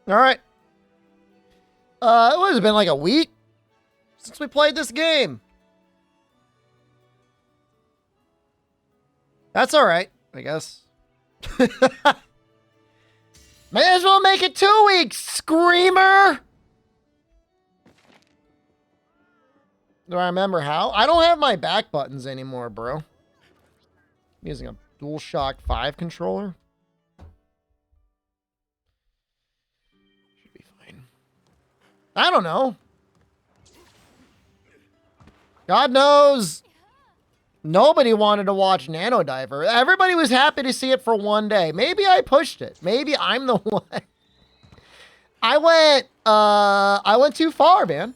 All right. It would have been like a week since we played this game. That's all right, I guess. May as well make it 2 weeks, Screamer! Do I remember how? I don't have my back buttons anymore, bro. I'm using a DualShock 5 controller. Should be fine. I don't know. God knows. Nobody wanted to watch Nanodiver. Everybody was happy to see it for 1 day. Maybe I pushed it. Maybe I'm the one. I went too far, man.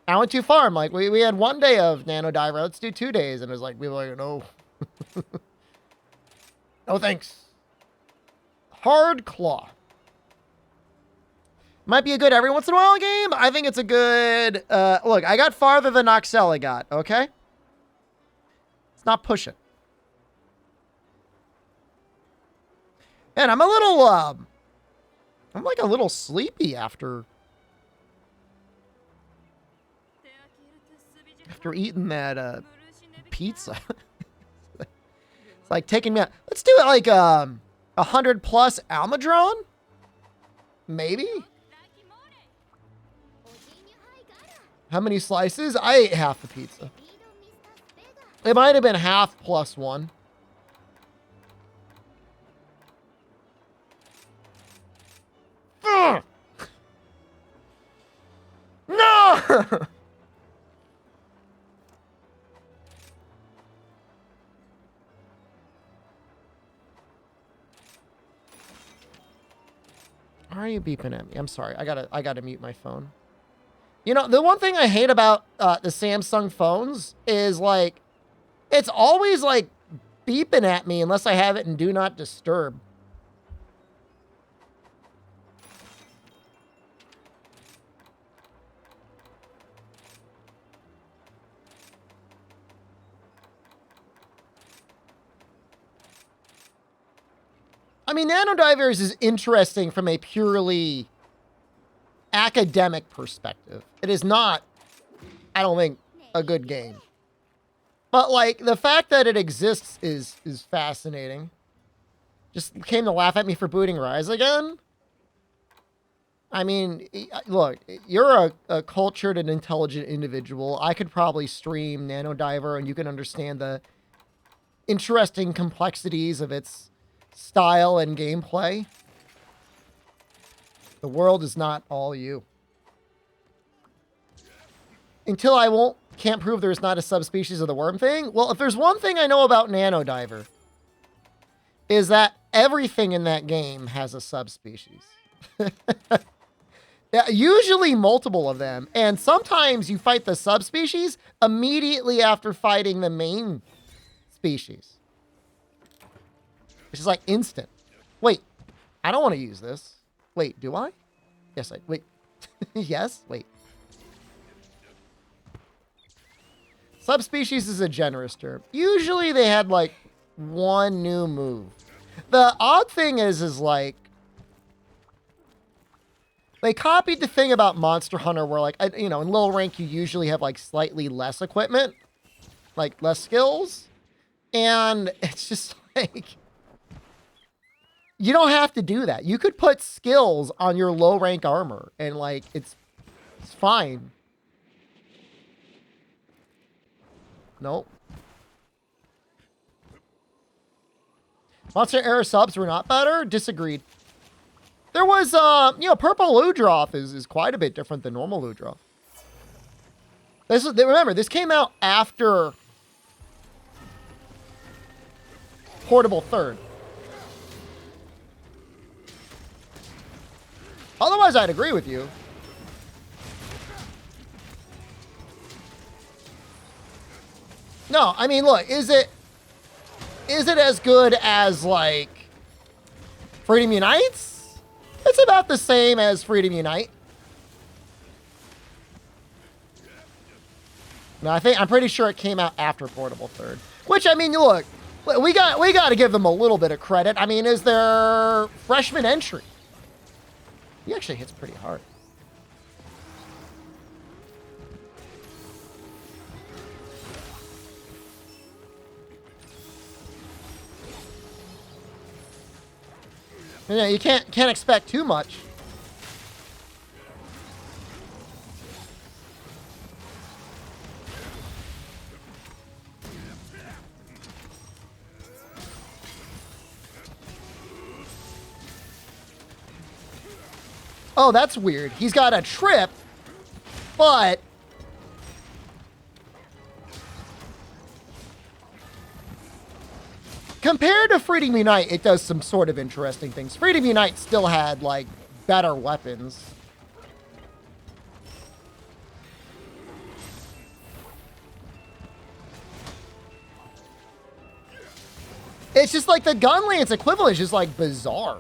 I went too far. I'm like, we had 1 day of Nanodiver. Let's do 2 days. And it was like, we were like, no. No thanks. Hard Claw. Might be a good every once in a while game. I think it's a good... look, I got farther than Noxella got, okay? It's not pushing. And I'm a little... I'm like a little sleepy after eating that pizza. It's like taking me out. Let's do it like 100 plus Almadron? Maybe? How many slices? I ate half the pizza. It might have been half plus one. Ugh. No! Why are you beeping at me? I'm sorry. I gotta mute my phone. You know, the one thing I hate about the Samsung phones is like, it's always like beeping at me unless I have it in Do Not Disturb. I mean, Nanodivers is interesting from a purely academic perspective. It is not, I don't think, a good game. But, like, the fact that it exists is fascinating. Just came to laugh at me for booting Rise again? I mean, look, you're a cultured and intelligent individual. I could probably stream Nanodiver and you can understand the interesting complexities of its style and gameplay. The world is not all you. Until I can't prove there's not a subspecies of the worm thing. Well, if there's one thing I know about Nanodiver, is that everything in that game has a subspecies. Yeah, usually multiple of them. And sometimes you fight the subspecies immediately after fighting the main species. Which is like instant. Wait, I don't want to use this. Wait, do I? Yes, wait. Yes, wait. Subspecies is a generous term. Usually they had like one new move. The odd thing is like, they copied the thing about Monster Hunter where like, you know, in low rank you usually have like slightly less equipment, like less skills. And it's just like, you don't have to do that. You could put skills on your low rank armor and like, it's fine. Nope. Monster Era subs were not better? Disagreed. There was, you know, Purple Ludroth is quite a bit different than normal Ludroth. Remember, this came out after Portable Third. Otherwise, I'd agree with you. No, I mean, look, is it as good as, like, Freedom Unites? It's about the same as Freedom Unite. No, I'm pretty sure it came out after Portable Third. Which, I mean, look, we got to give them a little bit of credit. I mean, is there freshman entry? He actually hits pretty hard. You can't expect too much. Oh, that's weird. He's got a trip, but compared to Freedom Unite, it does some sort of interesting things. Freedom Unite still had, like, better weapons. It's just like the Gunlance equivalent is just, like, bizarre.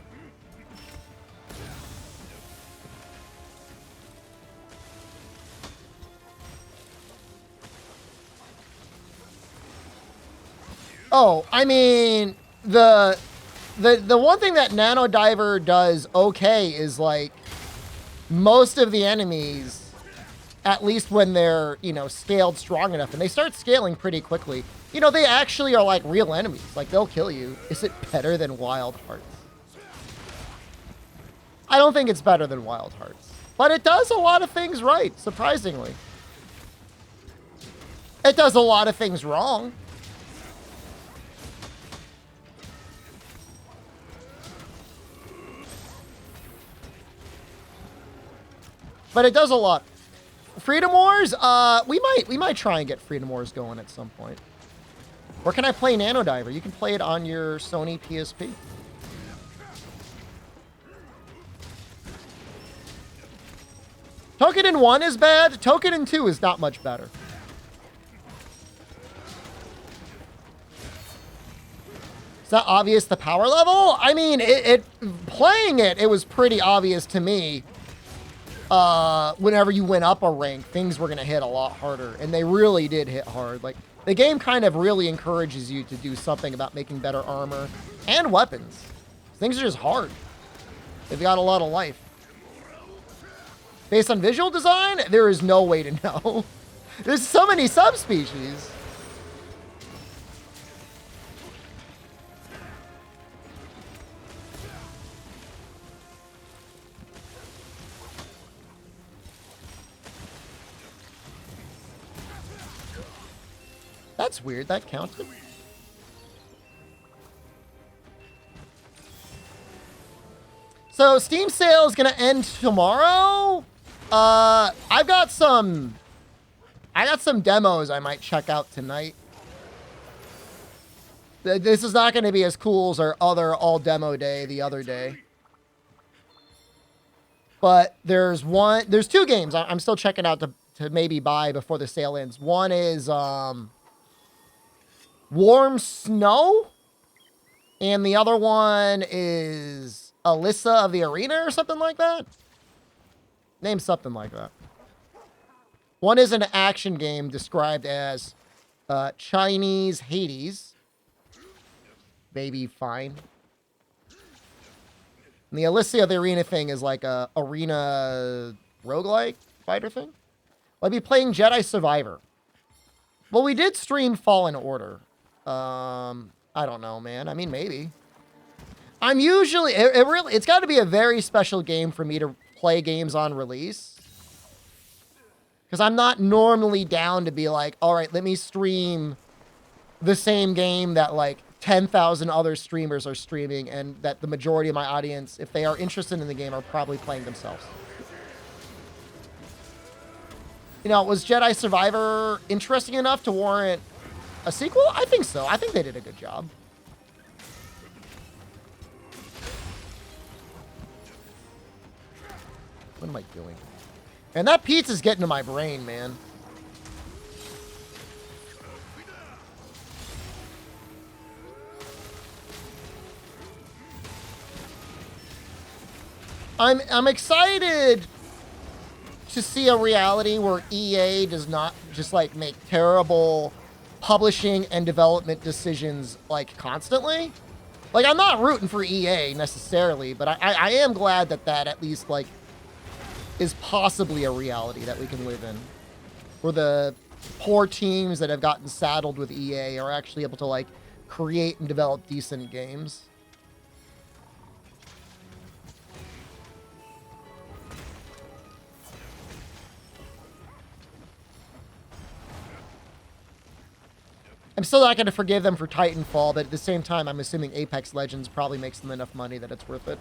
Oh, I mean, the one thing that Nano Diver does okay is, like, most of the enemies, at least when they're, you know, scaled strong enough, and they start scaling pretty quickly, you know, they actually are, like, real enemies. Like, they'll kill you. Is it better than Wild Hearts? I don't think it's better than Wild Hearts. But it does a lot of things right, surprisingly. It does a lot of things wrong. But it does a lot. Freedom Wars, we might try and get Freedom Wars going at some point. Or can I play Nano Diver? You can play it on your Sony PSP. Token 1 is bad. Token 2 is not much better. Is that obvious, the power level? I mean, playing it was pretty obvious to me. Whenever you went up a rank, things were going to hit a lot harder. And they really did hit hard. Like, the game kind of really encourages you to do something about making better armor and weapons. Things are just hard. They've got a lot of life. Based on visual design, there is no way to know. There's so many subspecies. That's weird. That counted. So Steam sale is going to end tomorrow. I've got some demos I might check out tonight. This is not going to be as cool as our other all demo day the other day. But there's two games I'm still checking out to maybe buy before the sale ends. One is Warm Snow, and the other one is Alyssa of the Arena or something like that. Name something like that. One is an action game described as Chinese Hades. Maybe fine. And the Alyssa of the Arena thing is like a arena roguelike fighter thing. I'll be playing Jedi Survivor. Well, we did stream Fallen Order. I don't know, man. I mean, maybe. I'm usually... It's got to be a very special game for me to play games on release. Because I'm not normally down to be like, all right, let me stream the same game that, like, 10,000 other streamers are streaming, and that the majority of my audience, if they are interested in the game, are probably playing themselves. You know, was Jedi Survivor interesting enough to warrant a sequel? I think so. I think they did a good job. What am I doing? And that pizza's getting to my brain, man. I'm excited to see a reality where EA does not just like make terrible publishing and development decisions like constantly. Like, I'm not rooting for EA necessarily, but I am glad that that at least, like, is possibly a reality that we can live in. Where the poor teams that have gotten saddled with EA are actually able to, like, create and develop decent games. I'm still not going to forgive them for Titanfall, but at the same time, I'm assuming Apex Legends probably makes them enough money that it's worth it.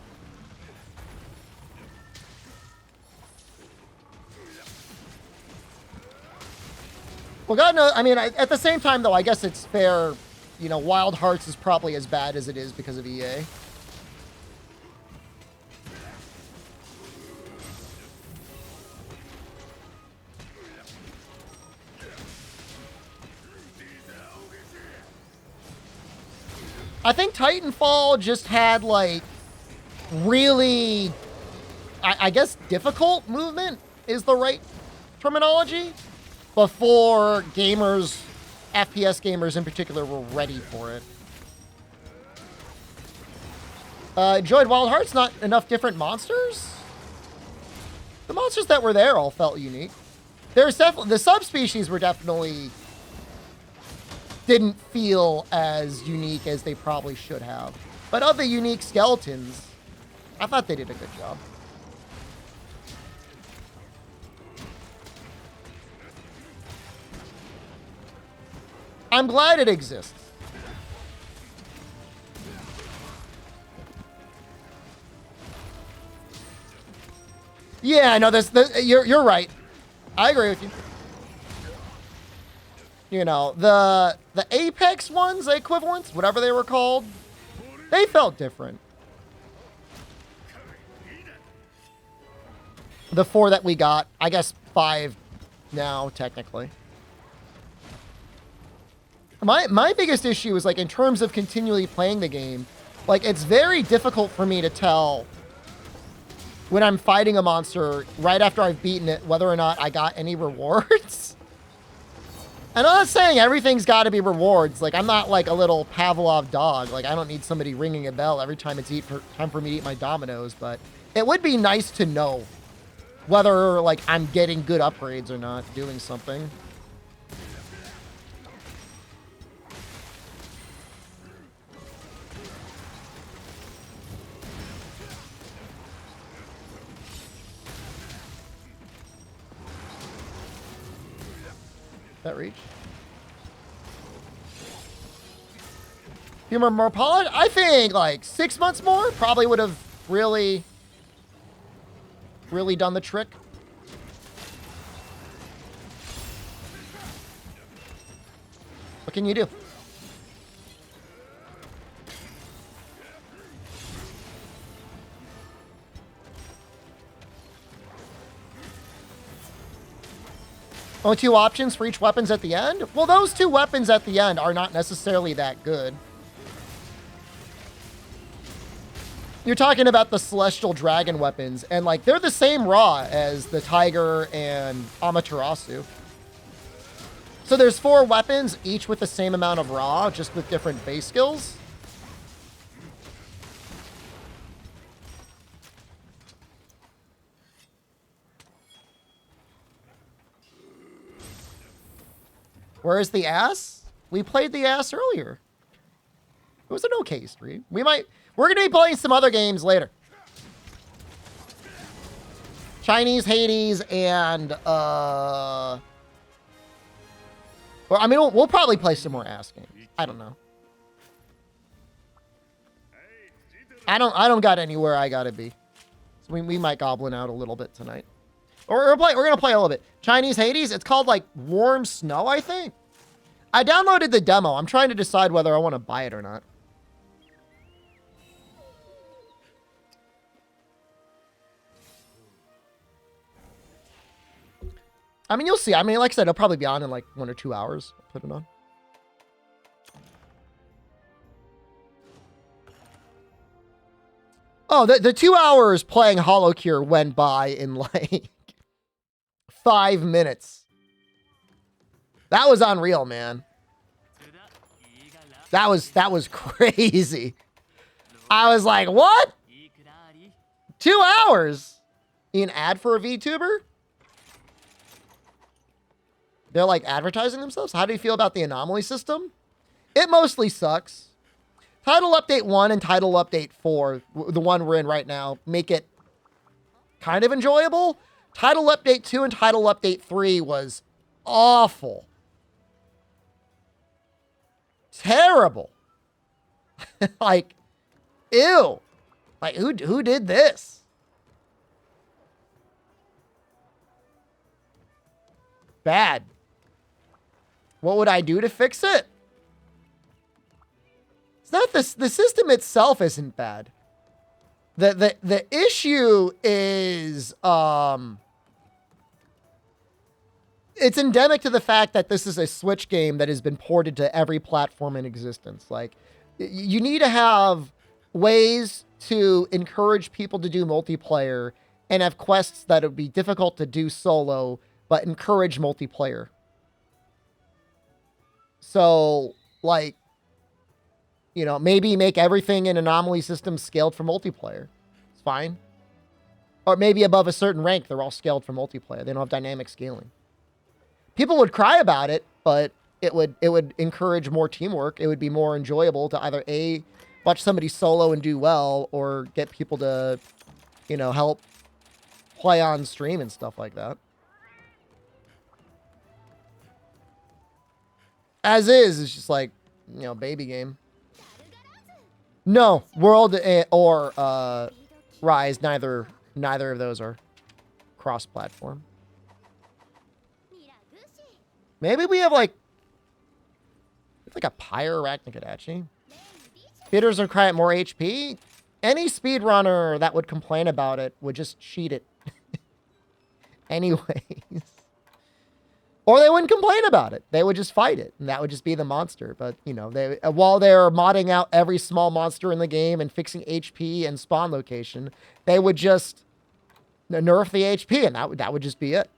Well, God knows, I mean, at the same time, though, I guess it's fair, you know, Wild Hearts is probably as bad as it is because of EA. I think Titanfall just had, like, really, I guess difficult movement is the right terminology, before gamers, FPS gamers in particular, were ready for it. Enjoyed Wild Hearts, not enough different monsters? The monsters that were there all felt unique. There's definitely, the subspecies were definitely, didn't feel as unique as they probably should have. But of the unique skeletons, I thought they did a good job. I'm glad it exists. Yeah, no, you're right. I agree with you. You know, the Apex ones, the equivalents, whatever they were called, they felt different. The 4 that we got, I guess 5 now, technically. My biggest issue is, like, in terms of continually playing the game, like, it's very difficult for me to tell when I'm fighting a monster right after I've beaten it, whether or not I got any rewards. And I'm not saying everything's got to be rewards. Like, I'm not like a little Pavlov dog. Like, I don't need somebody ringing a bell every time it's time for me to eat my Dominoes. But it would be nice to know whether, like, I'm getting good upgrades or not, doing something. That reach. Few more polished? I think like 6 months more probably would have really done the trick. What can you do? Only 2 options for each weapons at the end? Well, those 2 weapons at the end are not necessarily that good. You're talking about the Celestial Dragon weapons, and, like, they're the same raw as the Tiger and Amaterasu. So there's 4 weapons, each with the same amount of raw, just with different base skills. Where's the ass? We played the ass earlier. It was an okay stream. We're going to be playing some other games later. Chinese, Hades, and, well, I mean, we'll probably play some more ass games. I don't know. I don't got anywhere I gotta be. So we might goblin out a little bit tonight. We're going to play a little bit. Chinese Hades, it's called, like, Warm Snow, I think. I downloaded the demo. I'm trying to decide whether I want to buy it or not. I mean, you'll see. I mean, like I said, it'll probably be on in, like, 1 or 2 hours. I'll put it on. Oh, the 2 hours playing Hollow Cure went by in, like, 5 minutes. That was unreal, man. That was crazy. I was like, what? 2 hours? An ad for a VTuber? They're like advertising themselves? How do you feel about the anomaly system? It mostly sucks. Title Update 1 and Title Update 4, the one we're in right now, make it kind of enjoyable. Title Update 2 and Title Update 3 was awful. Terrible. Like, ew. Like, who did this? Bad. What would I do to fix it? It's not this. The system itself isn't bad. The issue is it's endemic to the fact that this is a Switch game that has been ported to every platform in existence. Like, you need to have ways to encourage people to do multiplayer and have quests that would be difficult to do solo, but encourage multiplayer. So, like, you know, maybe make everything in anomaly system scaled for multiplayer. It's fine. Or maybe above a certain rank, they're all scaled for multiplayer. They don't have dynamic scaling. People would cry about it, but it would encourage more teamwork. It would be more enjoyable to either A, watch somebody solo and do well, or get people to, you know, help play on stream and stuff like that. As is, it's just like, you know, baby game. No, World or Rise, neither of those are cross-platform. Maybe we have like a Pyrarachnicadachi. Speeders are cry at more HP. Any speedrunner that would complain about it would just cheat it. Anyways. Or they wouldn't complain about it. They would just fight it, and that would just be the monster. But, you know, while they're modding out every small monster in the game and fixing HP and spawn location, they would just nerf the HP, and that would just be it.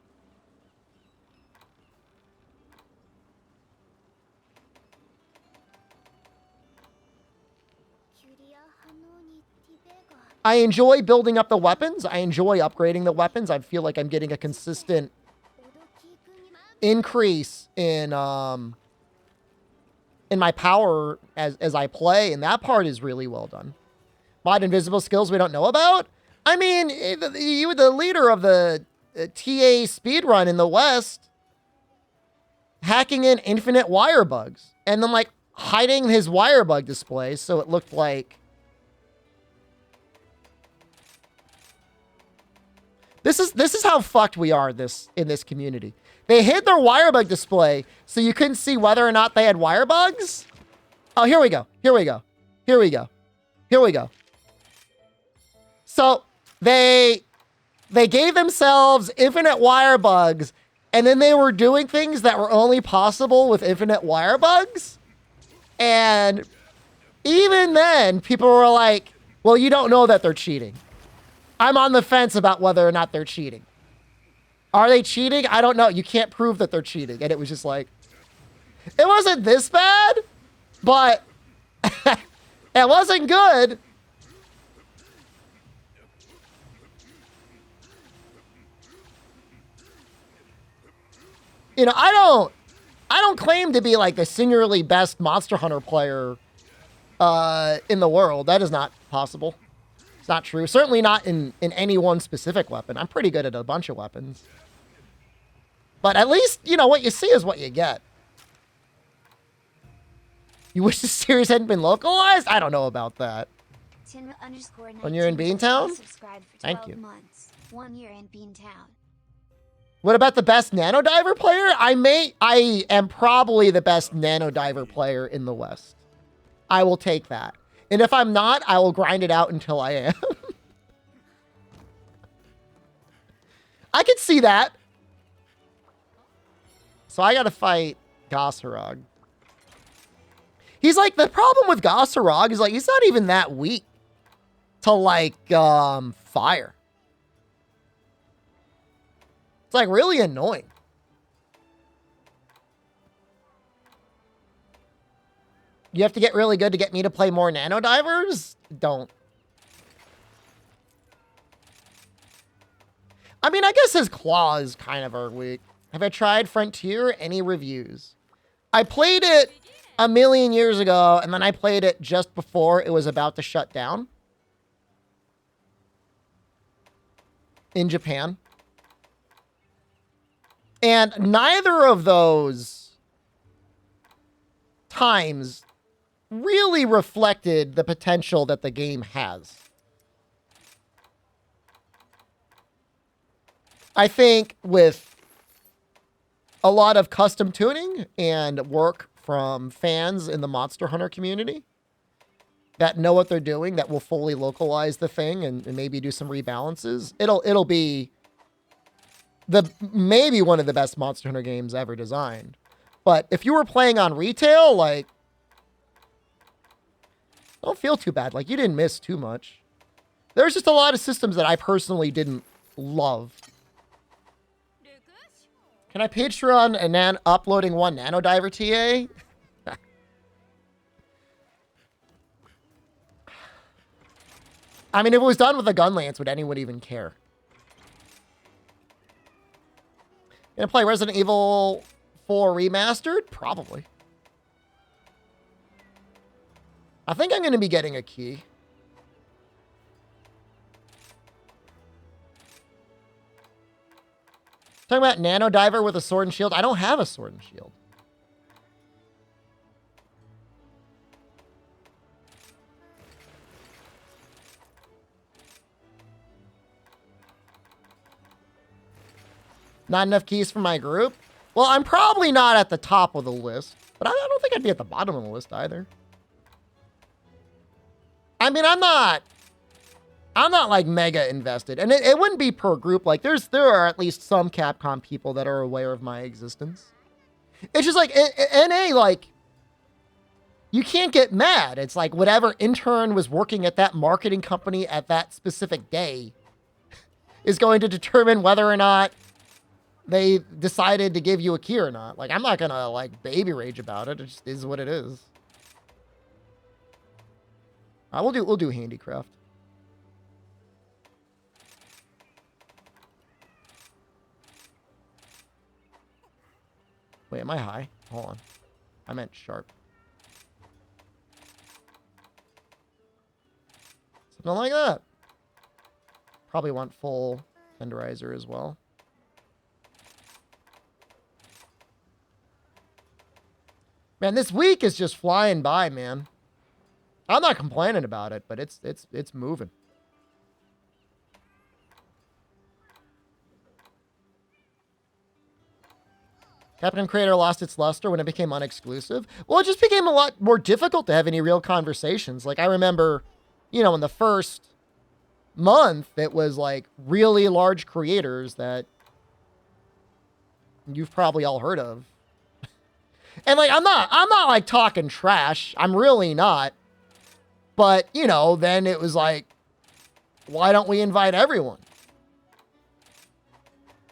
I enjoy building up the weapons. I enjoy upgrading the weapons. I feel like I'm getting a consistent increase in my power as I play, and that part is really well done. Mod invisible skills we don't know about? I mean, you were the leader of the TA speedrun in the West, hacking in infinite wire bugs, and then like hiding his wire bug display so it looked like this is how fucked we are in this community. They hid their wire bug display so you couldn't see whether or not they had wire bugs. Oh, here we go. Here we go. Here we go. Here we go. So they gave themselves infinite wire bugs, and then they were doing things that were only possible with infinite wire bugs. And even then, people were like, well, you don't know that they're cheating. I'm on the fence about whether or not they're cheating. Are they cheating? I don't know. You can't prove that they're cheating. And it was just like, it wasn't this bad, but it wasn't good. You know, I don't claim to be like the singularly best Monster Hunter player in the world. That is not possible. It's not true. Certainly not in any one specific weapon. I'm pretty good at a bunch of weapons. But at least, you know, what you see is what you get. You wish the series hadn't been localized? I don't know about that. When you're in Beantown? Thank you. 1 year in Beantown. What about the best Nano Diver player? I am probably the best Nano Diver player in the West. I will take that. And if I'm not, I will grind it out until I am. I could see that. So I gotta fight Gossarog. He's like, the problem with Gossarog is like, he's not even that weak to like, fire. It's like really annoying. You have to get really good to get me to play more Nano Divers? Don't. I mean, I guess his claws kind of are weak. Have I tried Frontier? Any reviews? I played it a million years ago, and then I played it just before it was about to shut down. In Japan. And neither of those times really reflected the potential that the game has. I think with a lot of custom tuning and work from fans in the Monster Hunter community that know what they're doing, that will fully localize the thing and maybe do some rebalances, it'll be maybe one of the best Monster Hunter games ever designed. But if you were playing on retail, like, don't feel too bad. Like, you didn't miss too much. There's just a lot of systems that I personally didn't love. Can I Patreon and uploading one Nano Diver TA? I mean, if it was done with a gun lance, would anyone even care? Gonna play Resident Evil 4 Remastered? Probably. I think I'm gonna be getting a key. Talking about Nano Diver with a sword and shield. I don't have a sword and shield. Not enough keys for my group? Well, I'm probably not at the top of the list, but I don't think I'd be at the bottom of the list either. I mean, I'm not like mega invested, and it wouldn't be per group. Like there are at least some Capcom people that are aware of my existence. It's just like NA, like you can't get mad. It's like whatever intern was working at that marketing company at that specific day is going to determine whether or not they decided to give you a key or not. Like, I'm not gonna like baby rage about it. It just is what it is. We'll do handicraft. Wait, am I high? Hold on. I meant sharp. Something like that. Probably want full tenderizer as well. Man, this week is just flying by, man. I'm not complaining about it, but it's moving. Capcom Creator lost its luster when it became unexclusive. Well, it just became a lot more difficult to have any real conversations. Like, I remember, you know, in the first month, it was like really large creators that you've probably all heard of. And like, I'm not like talking trash. I'm really not. But, you know, then it was like, why don't we invite everyone?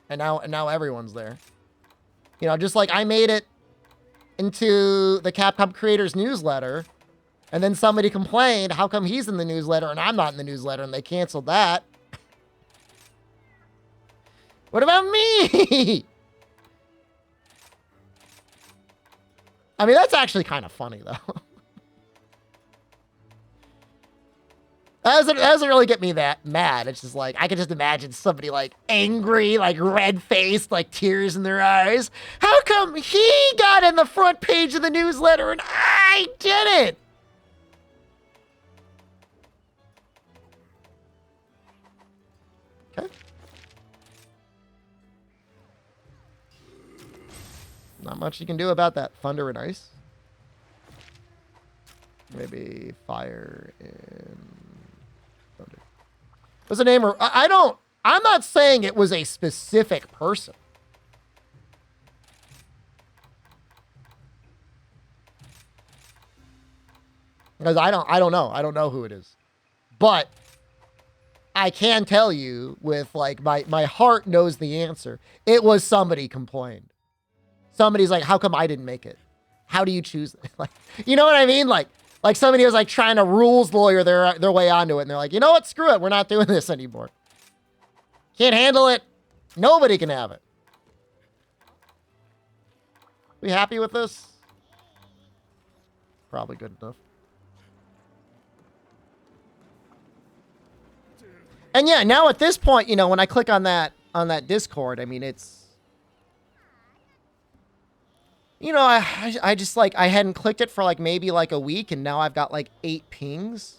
And now everyone's there. You know, just like I made it into the Capcom Creators newsletter, and then somebody complained, how come he's in the newsletter and I'm not in the newsletter, and they canceled that. What about me? I mean, that's actually kind of funny, though. That doesn't really get me that mad. It's just like, I can just imagine somebody like angry, like red-faced, like tears in their eyes. How come he got in the front page of the newsletter and I didn't? Okay. Not much you can do about that. Thunder and ice. Maybe fire and thunder. What's the name? I'm not saying it was a specific person. Because I don't know. I don't know who it is. But I can tell you with like my heart knows the answer. It was somebody complained. Somebody's like, how come I didn't make it? how do you choose? Like, you know what I mean? Like somebody was like trying to rules lawyer their way onto it, and they're like, you know what? Screw it. We're not doing this anymore. Can't handle it. Nobody can have it. We happy with this? Probably good enough. And yeah, now at this point, you know, when I click on that Discord, I mean, it's, you know, I just like, I hadn't clicked it for like maybe like a week, and now I've got like 8 pings.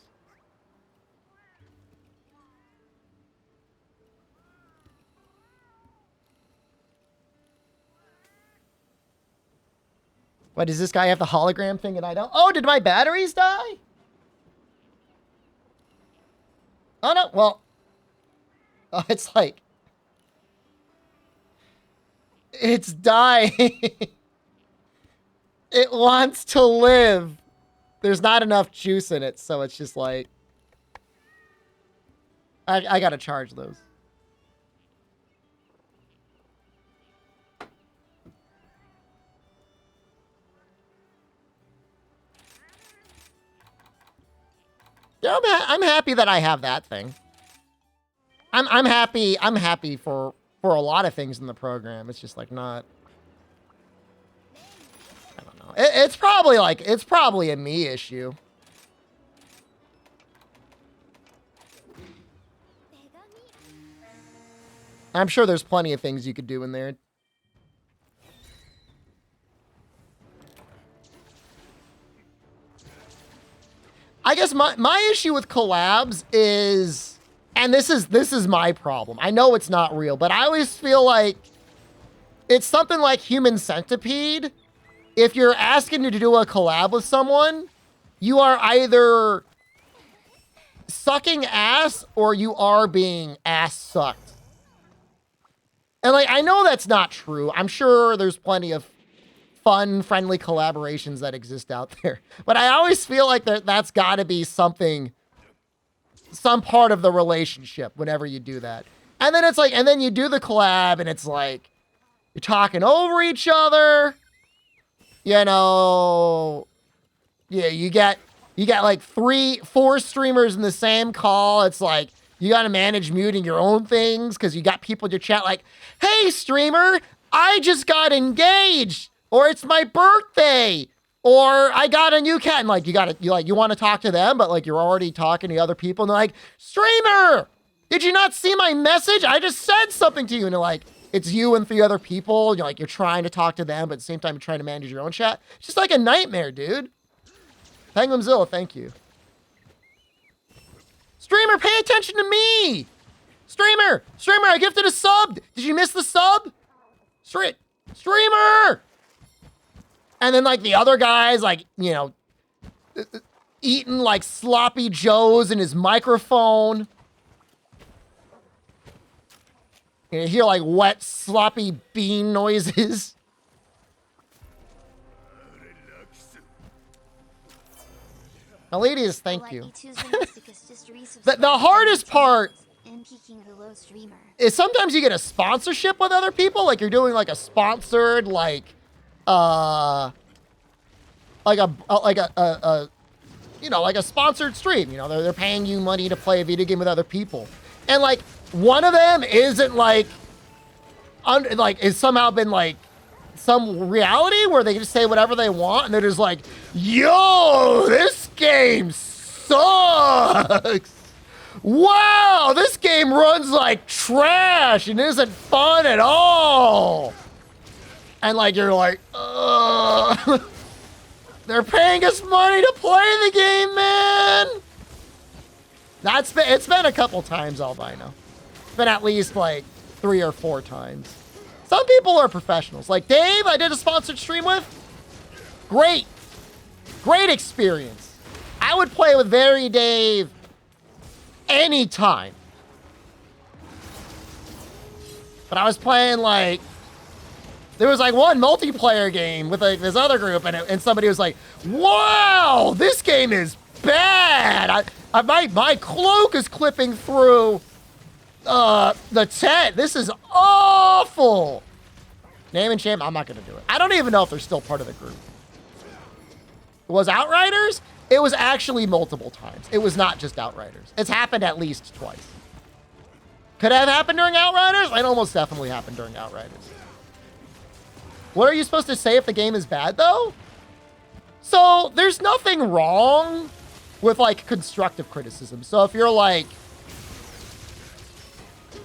What, does this guy have the hologram thing and I don't? Oh, did my batteries die? Oh, no. Well, oh, it's like, it's dying. It wants to live. There's not enough juice in it, so it's just like, I gotta charge those. Yeah, I'm happy that I have that thing. I'm happy for a lot of things in the program. It's just like not, I don't know. It's probably a me issue. I'm sure there's plenty of things you could do in there. I guess my issue with collabs is, and this is my problem. I know it's not real, but I always feel like it's something like Human Centipede. If you're asking to do a collab with someone, you are either sucking ass or you are being ass sucked. And like, I know that's not true. I'm sure there's plenty of fun, friendly collaborations that exist out there. But I always feel like that's got to be something, some part of the relationship whenever you do that. And then it's like, and then you do the collab and it's like, you're talking over each other. You know, yeah, you get like 3-4 streamers in the same call. It's like, you got to manage muting your own things because you got people in your chat like, hey, streamer, I just got engaged. Or it's my birthday, or I got a new cat, and like you want to talk to them, but like you're already talking to other people, and they're like, streamer, did you not see my message? I just said something to you, and they're like, it's you and 3 other people. You're like, you're trying to talk to them, but at the same time you're trying to manage your own chat. It's just like a nightmare, dude. Penguinzilla, thank you. Streamer, pay attention to me. Streamer, I gifted a sub. Did you miss the sub? Streamer. And then, like, the other guy's, like, you know, eating, like, sloppy joes in his microphone. You hear, like, wet, sloppy bean noises. Eladius, thank you. The hardest part is sometimes you get a sponsorship with other people. Like, you're doing, like, a sponsored, like a you know, like a sponsored stream. You know, they're paying you money to play a video game with other people, and like one of them isn't like it's somehow been like some reality where they can just say whatever they want, and they're just like, yo, this game sucks. Wow, this game runs like trash and isn't fun at all. And like, you're like, they're paying us money to play the game, man. It's been a couple times, albino. It's been at least like 3 or 4 times. Some people are professionals. Like Dave, I did a sponsored stream with. Great experience. I would play with Very Dave anytime. But I was playing like, there was like one multiplayer game with like this other group, and somebody was like, wow, this game is bad. My cloak is clipping through the tent. This is awful. Name and shame, I'm not gonna do it. I don't even know if they're still part of the group. was Outriders, it was actually multiple times. It was not just Outriders. It's happened at least twice. Could it have happened during Outriders? It almost definitely happened during Outriders. What are you supposed to say if the game is bad, though? So there's nothing wrong with, like, constructive criticism. So if you're, like,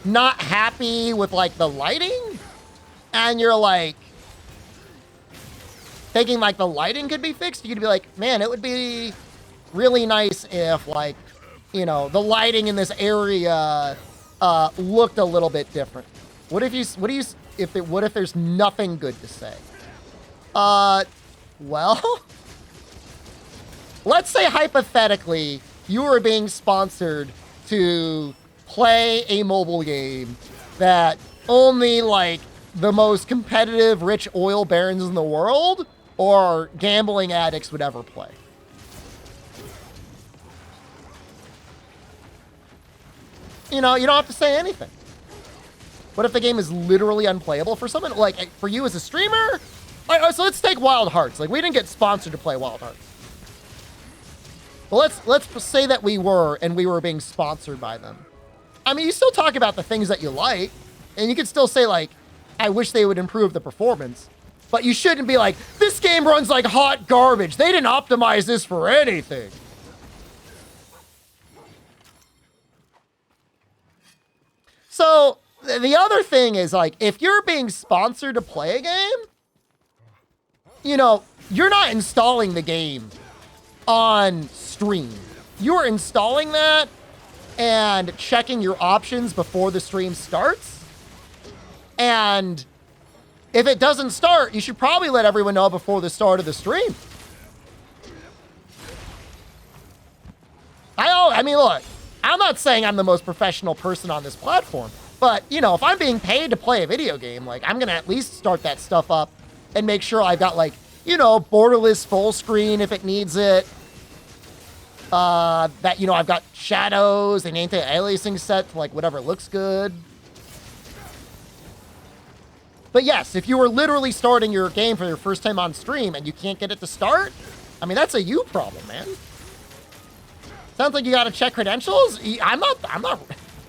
not happy with, like, the lighting, and you're, like, thinking, like, the lighting could be fixed, you could be like, man, it would be really nice if, like, you know, the lighting in this area looked a little bit different. What if there's nothing good to say? Well, let's say hypothetically you were being sponsored to play a mobile game that only, like, the most competitive rich oil barons in the world or gambling addicts would ever play. You know, you don't have to say anything. What if the game is literally unplayable for someone? Like, for you as a streamer? All right, so let's take Wild Hearts. Like, we didn't get sponsored to play Wild Hearts. Well, let's say that we were, and we were being sponsored by them. I mean, you still talk about the things that you like, and you could still say, like, I wish they would improve the performance. But you shouldn't be like, this game runs like hot garbage. They didn't optimize this for anything. So the other thing is, like, if you're being sponsored to play a game, you know, you're not installing the game on stream. You're installing that and checking your options before the stream starts. And if it doesn't start, you should probably let everyone know before the start of the stream. I mean, look, I'm not saying I'm the most professional person on this platform, but, you know, if I'm being paid to play a video game, like, I'm going to at least start that stuff up and make sure I've got, like, you know, borderless full screen if it needs it. That, you know, I've got shadows and anti-aliasing set to, like, whatever looks good. But yes, if you were literally starting your game for your first time on stream and you can't get it to start, I mean, that's a you problem, man. Sounds like you got to check credentials. I'm not,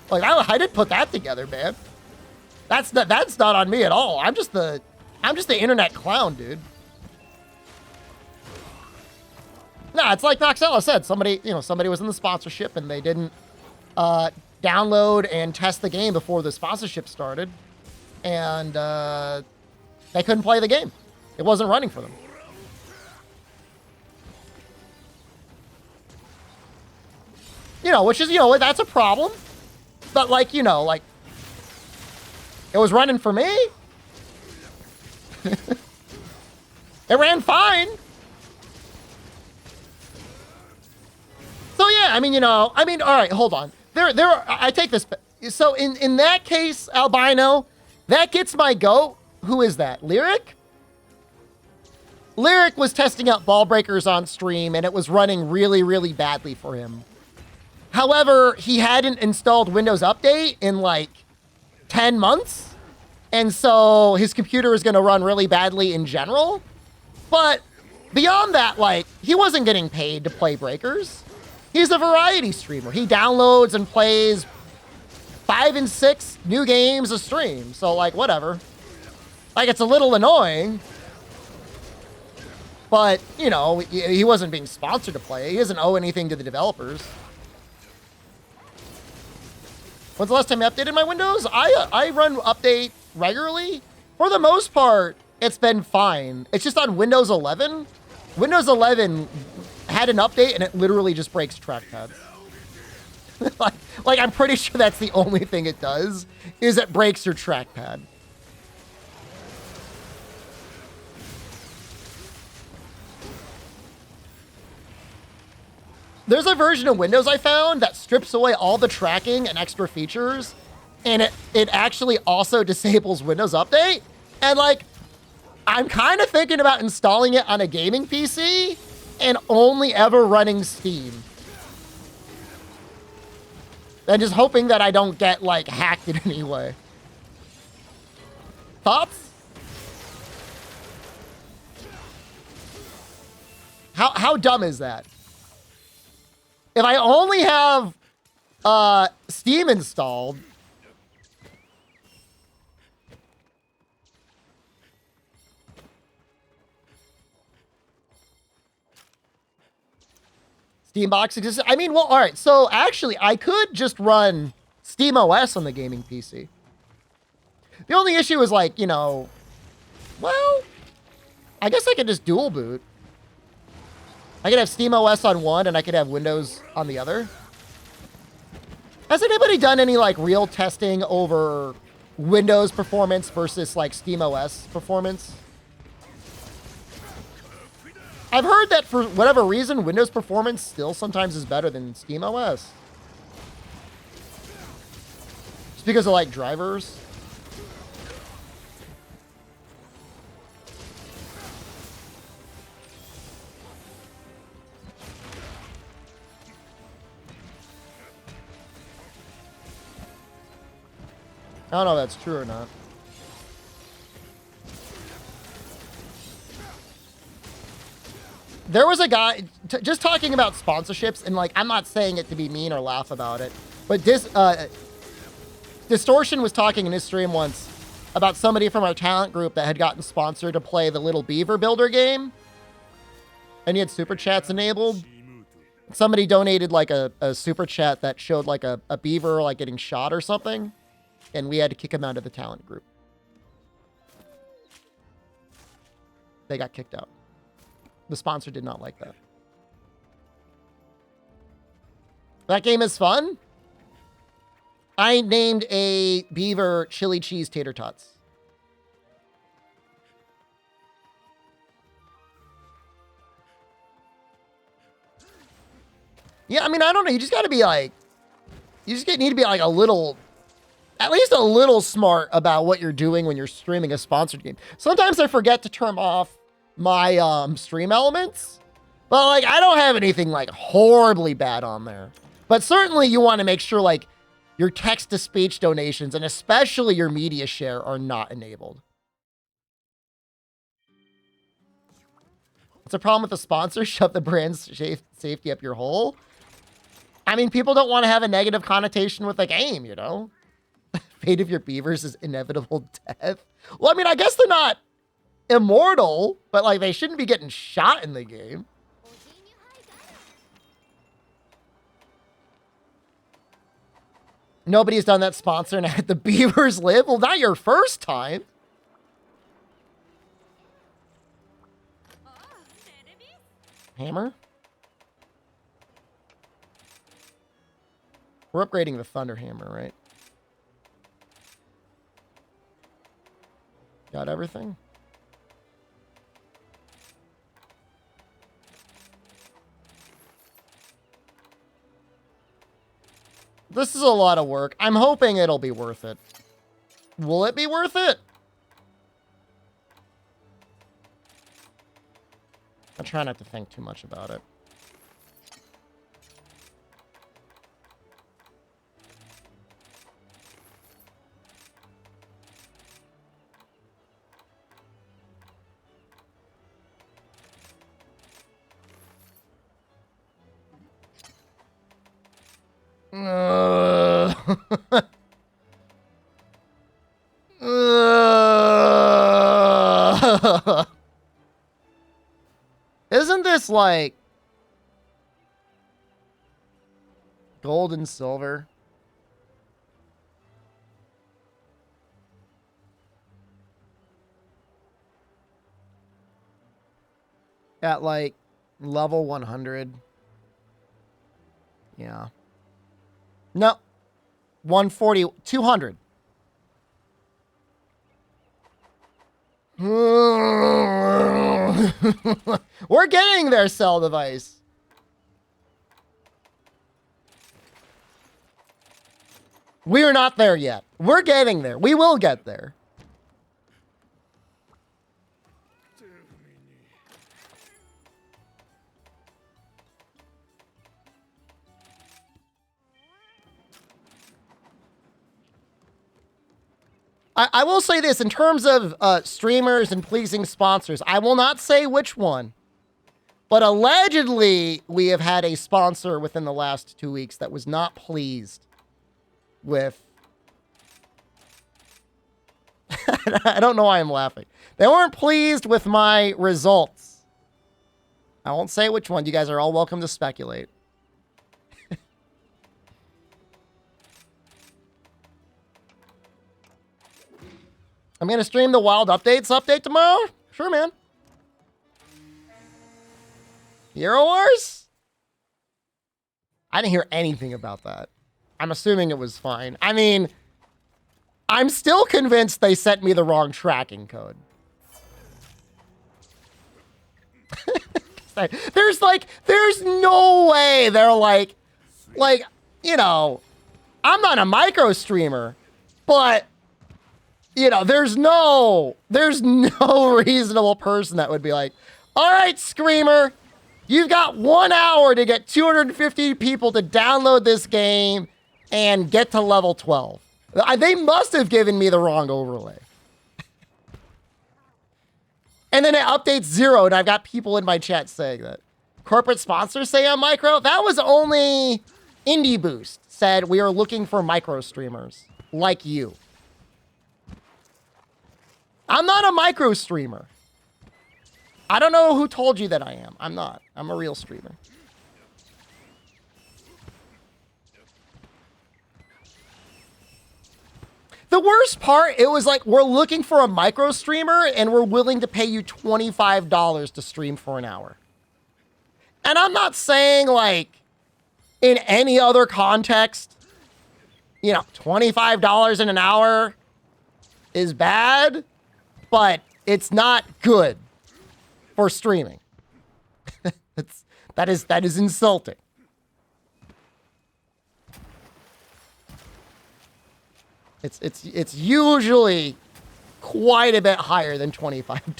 like, I didn't put that together, man. That's not on me at all. I'm just the internet clown, dude. No, it's like Noxella said. Somebody was in the sponsorship and they didn't download and test the game before the sponsorship started, and they couldn't play the game. It wasn't running for them. You know, which is, you know, that's a problem. But, like, you know, like, it was running for me. It ran fine. So, yeah, I mean, you know, all right, hold on. I take this. So, in that case, Albino, that gets my goat. Who is that? Lyric? Lyric was testing out ball breakers on stream, and it was running really, really badly for him. However, he hadn't installed Windows Update in, like, 10 months. And so his computer is going to run really badly in general. But beyond that, like, he wasn't getting paid to play breakers. He's a variety streamer. He downloads and plays 5 and 6 new games a stream. So, like, whatever. Like, it's a little annoying. But, you know, he wasn't being sponsored to play. He doesn't owe anything to the developers. When's the last time I updated my Windows? I run update regularly. For the most part, it's been fine. It's just on Windows 11. Windows 11 had an update and it literally just breaks trackpads. like, I'm pretty sure that's the only thing it does, is it breaks your trackpad. There's a version of Windows I found that strips away all the tracking and extra features, and it actually also disables Windows Update. And, like, I'm kind of thinking about installing it on a gaming PC and only ever running Steam. And just hoping that I don't get, like, hacked in any way. Thoughts? How dumb is that? If I only have Steam installed, Steambox exists. I mean, well, all right. So actually, I could just run Steam OS on the gaming PC. The only issue is like, you know, well, I guess I could just dual boot. I could have Steam OS on one and I could have Windows on the other. Has anybody done any like real testing over Windows performance versus like Steam OS performance? I've heard that for whatever reason, Windows performance still sometimes is better than Steam OS. Just because of like drivers. I don't know if that's true or not. There was a guy just talking about sponsorships, and like, I'm not saying it to be mean or laugh about it, but Distortion was talking in his stream once about somebody from our talent group that had gotten sponsored to play the Little Beaver Builder game, and he had super chats enabled. Somebody donated like a super chat that showed like a beaver like getting shot or something, and we had to kick him out of the talent group. They got kicked out. The sponsor did not like that. That game is fun. I named a beaver chili cheese tater tots. Yeah, I mean, I don't know. You just got to be like, you just need to be like a little, at least a little smart about what you're doing when you're streaming a sponsored game. Sometimes I forget to turn off my stream elements, but like I don't have anything like horribly bad on there. But certainly you want to make sure like your text-to-speech donations and especially your media share are not enabled. What's the problem with the sponsor? Shove the brand's safety up your hole. I mean, people don't want to have a negative connotation with the game, you know? Fate of your beavers is inevitable death. Well, I mean, I guess they're not immortal, but like they shouldn't be getting shot in the game. Nobody's done that sponsor and had the beavers live. Well, not your first time. Hammer? We're upgrading the Thunder Hammer, right? Got everything? This is a lot of work. I'm hoping it'll be worth it. Will it be worth it? I try not to think too much about it. Isn't this like gold and silver? At like level 100. Yeah. No. 140, 200. We're getting there, Cell Device. We're not there yet. We're getting there. We will get there. I will say this in terms of streamers and pleasing sponsors. I will not say which one, But allegedly, we have had a sponsor within the last 2 weeks that was not pleased with... I don't know why I'm laughing. They weren't pleased with my results. I won't say which one. You guys are all welcome to speculate. I'm going to stream the Wild Updates update tomorrow. Sure, man. Hero Wars? I didn't hear anything about that. I'm assuming it was fine. I mean, I'm still convinced they sent me the wrong tracking code. There's no way they're like, you know, I'm not a micro streamer, but, you know, there's no reasonable person that would be like, all right, Screamer, you've got 1 hour to get 250 people to download this game and get to level 12. They must have given me the wrong overlay. And then it updates 0, and I've got people in my chat saying that. Corporate sponsors say I'm micro? That was only Indie Boost said we are looking for micro streamers like you. I'm not a micro streamer. I don't know who told you that I am. I'm not. I'm a real streamer. The worst part, it was like, we're looking for a micro streamer and we're willing to pay you $25 to stream for an hour. And I'm not saying, like, in any other context, you know, $25 in an hour is bad, but it's not good for streaming. That is insulting. It's usually quite a bit higher than $25.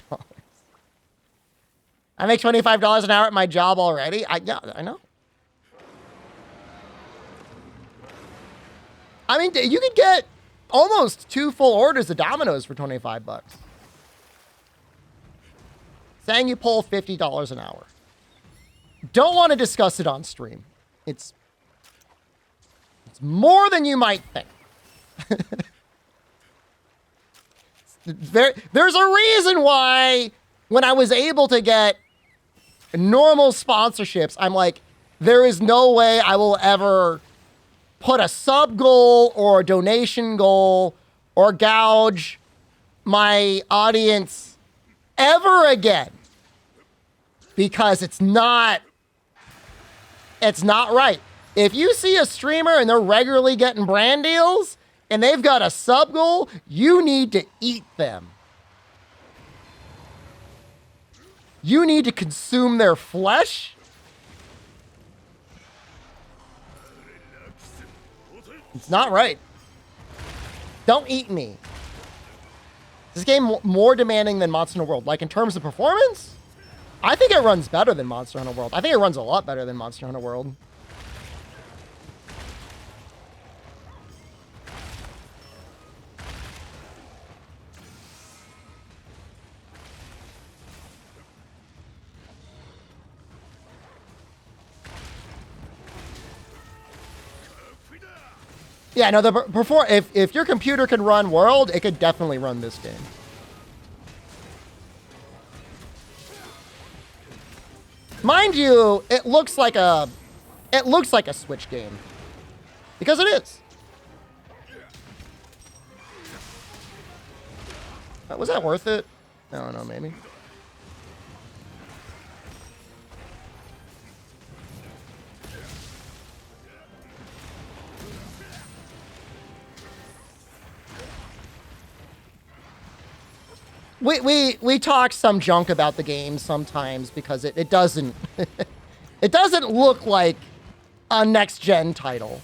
I make $25 an hour at my job already. Yeah, I know. I mean, you could get almost 2 full orders of Domino's for $25. Saying you pull $50 an hour. Don't want to discuss it on stream. It's more than you might think. There's a reason why when I was able to get normal sponsorships, I'm like, there is no way I will ever put a sub goal or a donation goal or gouge my audience ever again, because it's not right. If you see a streamer and they're regularly getting brand deals and they've got a sub goal, you need to eat them. You need to consume their flesh. It's not right. Don't eat me. Is this game more demanding than Monster Hunter World? Like, in terms of performance? I think it runs better than Monster Hunter World. I think it runs a lot better than Monster Hunter World. Yeah, no, if your computer can run World, it could definitely run this game. Mind you, it looks like a Switch game. Because it is. Was that worth it? I don't know, maybe. We talk some junk about the game sometimes because it doesn't it doesn't look like a next gen title.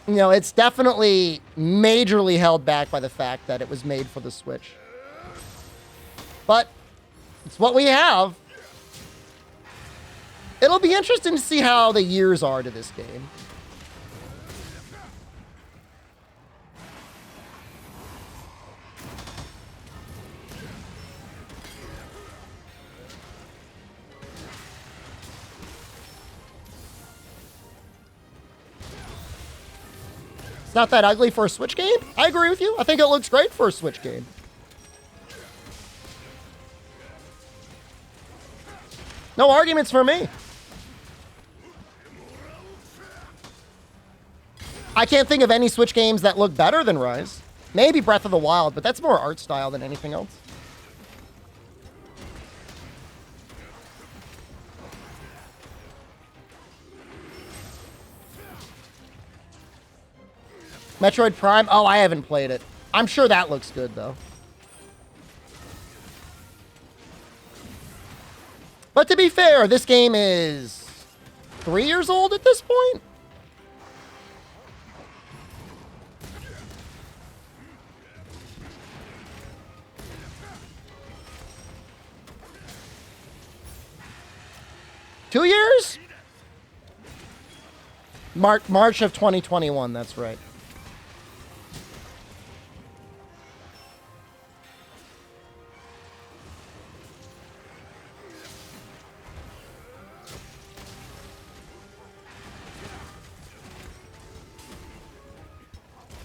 You know, it's definitely majorly held back by the fact that it was made for the Switch. But it's what we have. It'll be interesting to see how the years are to this game. It's not that ugly for a Switch game. I agree with you. I think it looks great for a Switch game. No arguments for me. I can't think of any Switch games that look better than Rise. Maybe Breath of the Wild, but that's more art style than anything else. Metroid Prime? Oh, I haven't played it. I'm sure that looks good, though. But to be fair, this game is 3 years old at this point? Two years? March of 2021, that's right.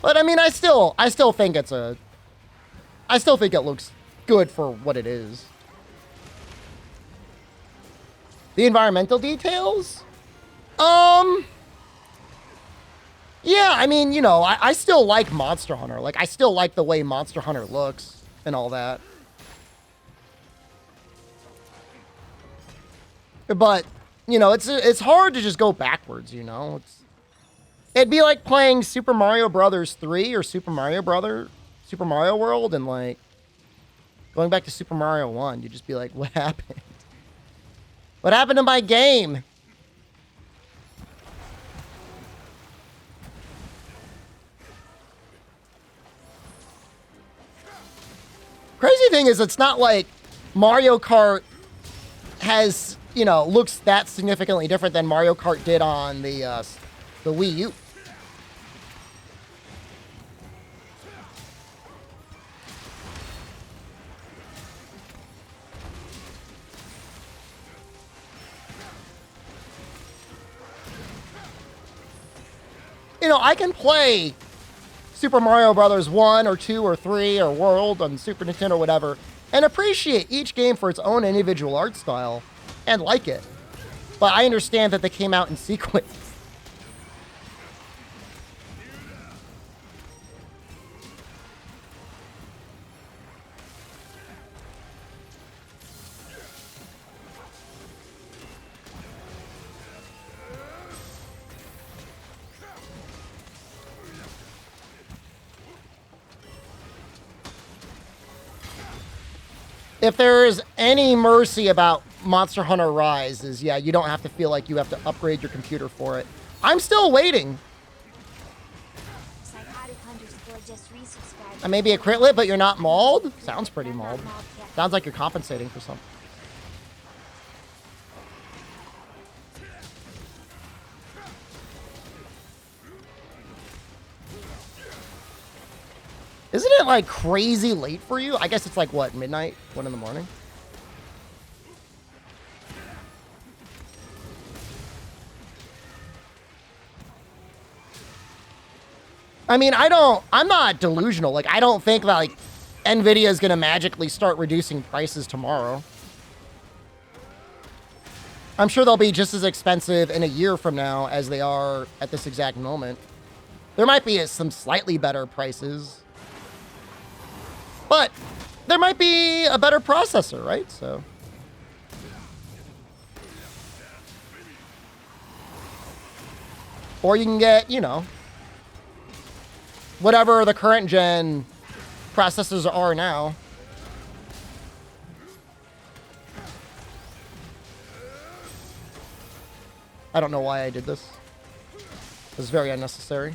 But I mean, I still think it looks good for what it is. The environmental details? Yeah, I mean, you know, I still like Monster Hunter. Like, I still like the way Monster Hunter looks and all that. But, you know, it's hard to just go backwards, you know? It'd be like playing Super Mario Brothers 3 or Super Mario World and, like, going back to Super Mario 1. You'd just be like, what happened? What happened to my game? Crazy thing is, it's not like Mario Kart has, you know, looks that significantly different than Mario Kart did on the Wii U. You know, I can play Super Mario Brothers 1 or 2 or 3 or World on Super Nintendo or whatever and appreciate each game for its own individual art style and like it. But I understand that they came out in sequence. If there's any mercy about Monster Hunter Rise is, yeah, you don't have to feel like you have to upgrade your computer for it. I'm still waiting. I may be a critlet, but you're not mauled? Sounds pretty mauled. Sounds like you're compensating for something. Isn't it, like, crazy late for you? I guess it's like, what, midnight? 1 in the morning? I mean, I'm not delusional. Like, I don't think that, like, NVIDIA is going to magically start reducing prices tomorrow. I'm sure they'll be just as expensive in a year from now as they are at this exact moment. There might be some slightly better prices. But there might be a better processor, right? So. Or you can get, you know, whatever the current gen processors are now. I don't know why I did this. It was very unnecessary.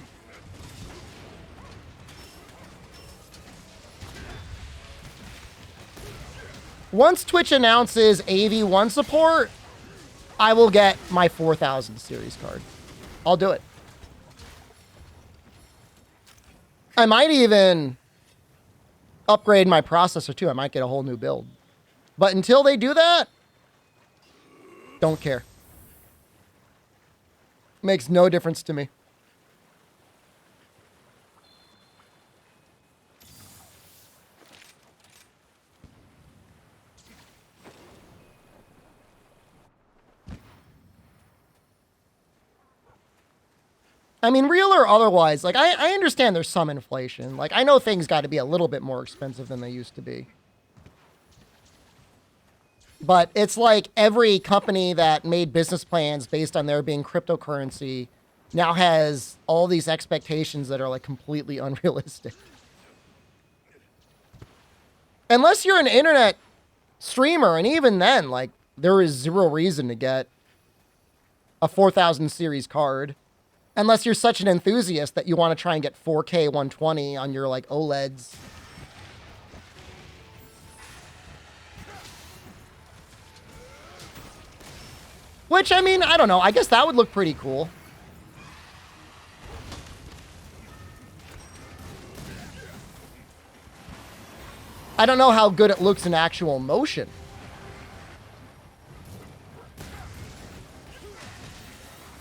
Once Twitch announces AV1 support, I will get my 4000 series card. I'll do it. I might even upgrade my processor too. I might get a whole new build. But until they do that, don't care. Makes no difference to me. I mean, real or otherwise, like, I understand there's some inflation. Like, I know things got to be a little bit more expensive than they used to be. But it's like every company that made business plans based on there being cryptocurrency now has all these expectations that are, like, completely unrealistic. Unless you're an internet streamer, and even then, like, there is zero reason to get a 4000 series card. Unless you're such an enthusiast that you want to try and get 4K 120 on your, like, OLEDs. Which, I mean, I don't know. I guess that would look pretty cool. I don't know how good it looks in actual motion.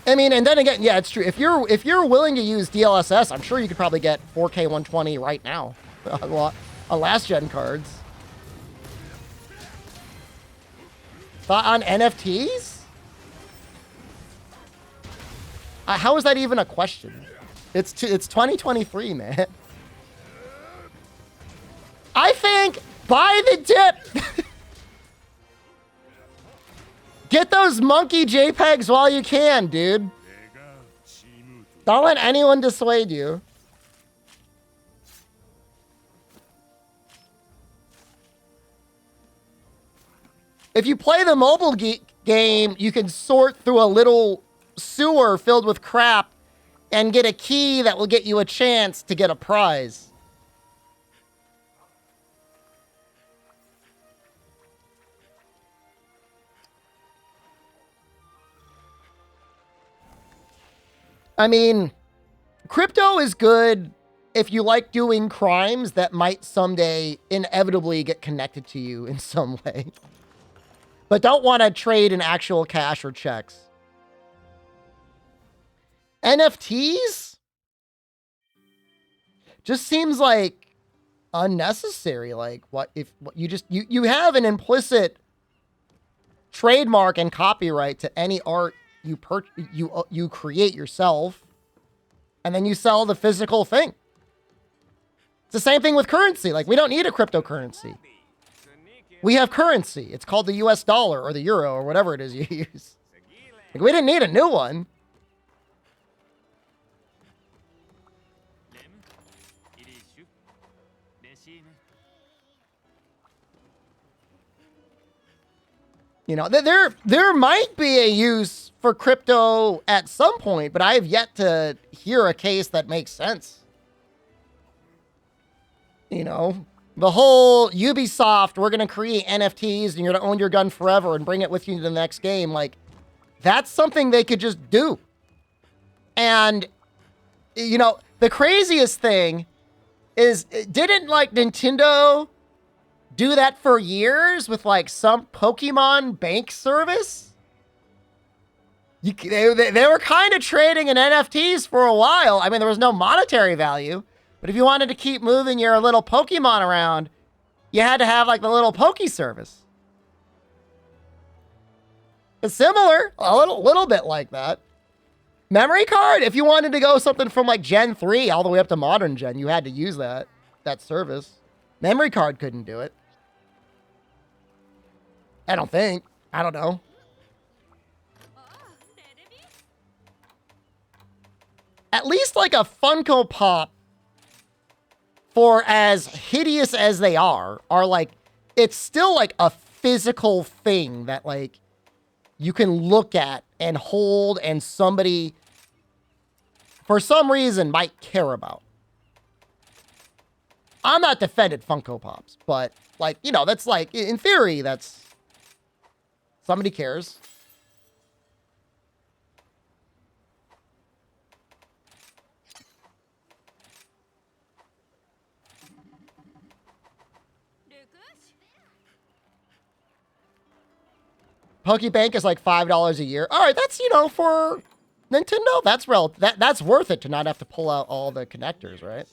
I mean, and then again, yeah, it's true. If you're willing to use DLSS, I'm sure you could probably get 4K 120 right now on last gen cards. Thought on NFTs? How is that even a question? It's 2023, man. I think buy the dip. Get those monkey JPEGs while you can, dude. Don't let anyone dissuade you. If you play the mobile game, you can sort through a little sewer filled with crap and get a key that will get you a chance to get a prize. I mean, crypto is good if you like doing crimes that might someday inevitably get connected to you in some way. But don't want to trade in actual cash or checks. NFTs? Just seems like unnecessary. Like, what if you have an implicit trademark and copyright to any art you create yourself, and then you sell the physical thing. It's the same thing with currency. Like, we don't need a cryptocurrency. We have currency. It's called the US dollar or the euro or whatever it is you use. Like, we didn't need a new one. You know, there might be a use for crypto at some point, but I have yet to hear a case that makes sense. You know, the whole Ubisoft, we're going to create NFTs and you're going to own your gun forever and bring it with you to the next game. Like, that's something they could just do. And, you know, the craziest thing is, didn't, like, Nintendo do that for years with, like, some Pokemon bank service? They were kind of trading in NFTs for a while. I mean, there was no monetary value, but if you wanted to keep moving your little Pokemon around, you had to have, like, the little Poke service. It's similar, a little bit like that. Memory card, if you wanted to go something from, like, Gen 3 all the way up to modern Gen, you had to use that service. Memory card couldn't do it. I don't think. I don't know. At least, like, a Funko Pop, for as hideous as they are like, it's still, like, a physical thing that, like, you can look at and hold and somebody, for some reason, might care about. I'm not defending Funko Pops, but, like, you know, that's, like, in theory, that's... somebody cares. Pokebank is like $5 a year. All right, that's, you know, for Nintendo, that's worth it to not have to pull out all the connectors, right?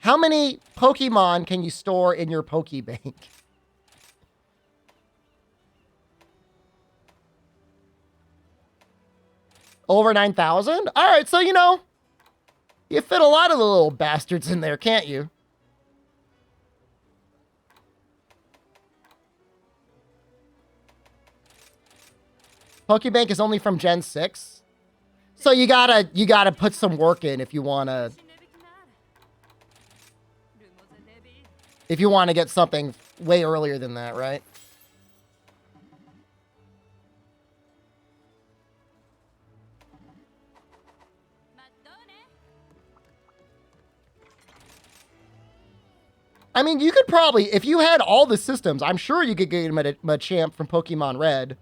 How many Pokemon can you store in your Pokebank? Over 9,000? All right, so, you know, you fit a lot of the little bastards in there, can't you? Pokebank is only from Gen 6. So you gotta put some work in if you wanna get something way earlier than that, right? I mean, you could probably, if you had all the systems, I'm sure you could get him a Machamp from Pokemon Red.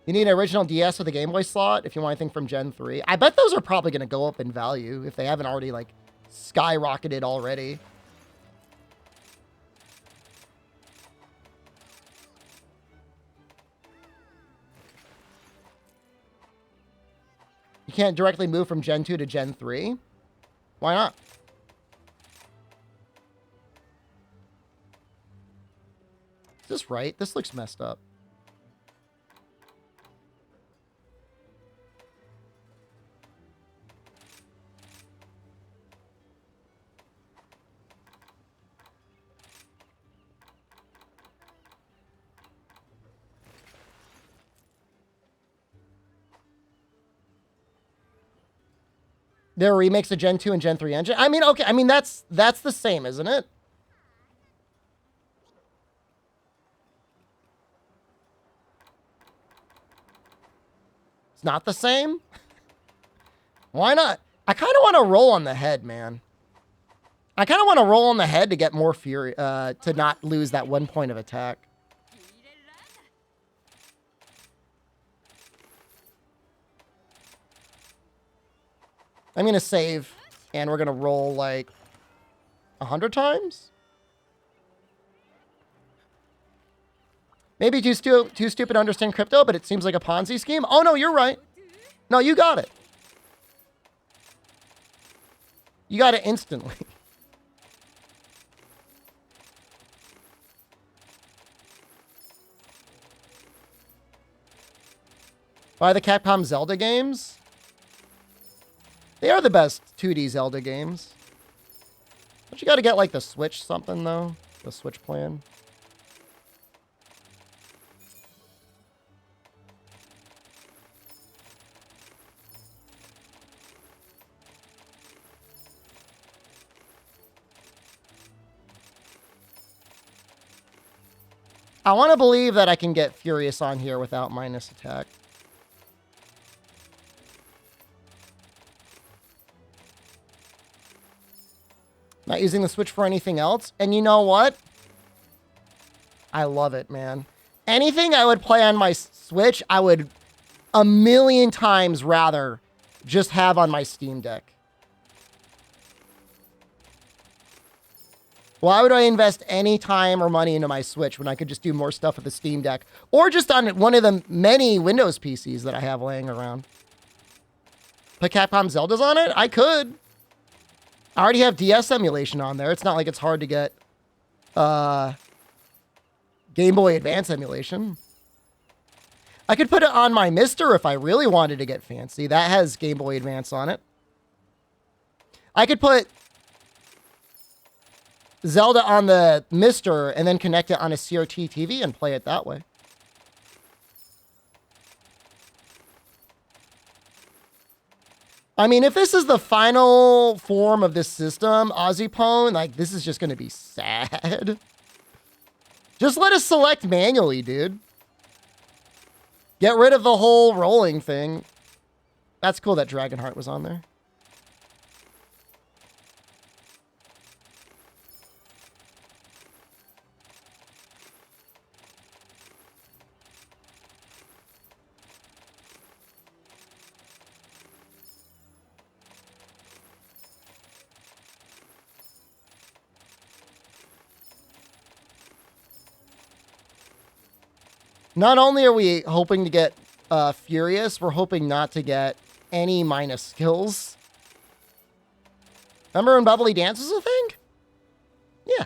You need an original DS with a Game Boy slot if you want anything from Gen 3. I bet those are probably going to go up in value if they haven't already, like, skyrocketed already. You can't directly move from Gen 2 to Gen 3? Why not? Is this right? This looks messed up. There are remakes of Gen 2 and Gen 3 engine. I mean, okay. I mean, that's the same, isn't it? It's not the same? Why not? I kind of want to roll on the head, man. I kind of want to roll on the head to get more fury, to not lose that 1 point of attack. I'm going to save, and we're going to roll, like, 100 times? Maybe too stupid to understand crypto, but it seems like a Ponzi scheme. Oh, no, you're right. No, you got it. You got it instantly. Buy the Capcom Zelda games. They are the best 2D Zelda games. But you got to get, like, the Switch something, though. The Switch plan. I want to believe that I can get Furious on here without minus attack. Not using the Switch for anything else. And you know what? I love it, man. Anything I would play on my Switch, I would a million times rather just have on my Steam Deck. Why would I invest any time or money into my Switch when I could just do more stuff with the Steam Deck? Or just on one of the many Windows PCs that I have laying around. Put Capcom Zeldas on it? I could. I already have DS emulation on there. It's not like it's hard to get Game Boy Advance emulation. I could put it on my Mister if I really wanted to get fancy. That has Game Boy Advance on it. I could put Zelda on the Mister and then connect it on a CRT TV and play it that way. I mean, if this is the final form of this system, Ozzypone, like, this is just going to be sad. Just let us select manually, dude. Get rid of the whole rolling thing. That's cool that Dragonheart was on there. Not only are we hoping to get Furious, we're hoping not to get any minus skills. Remember when Bubbly Dance was a thing? Yeah.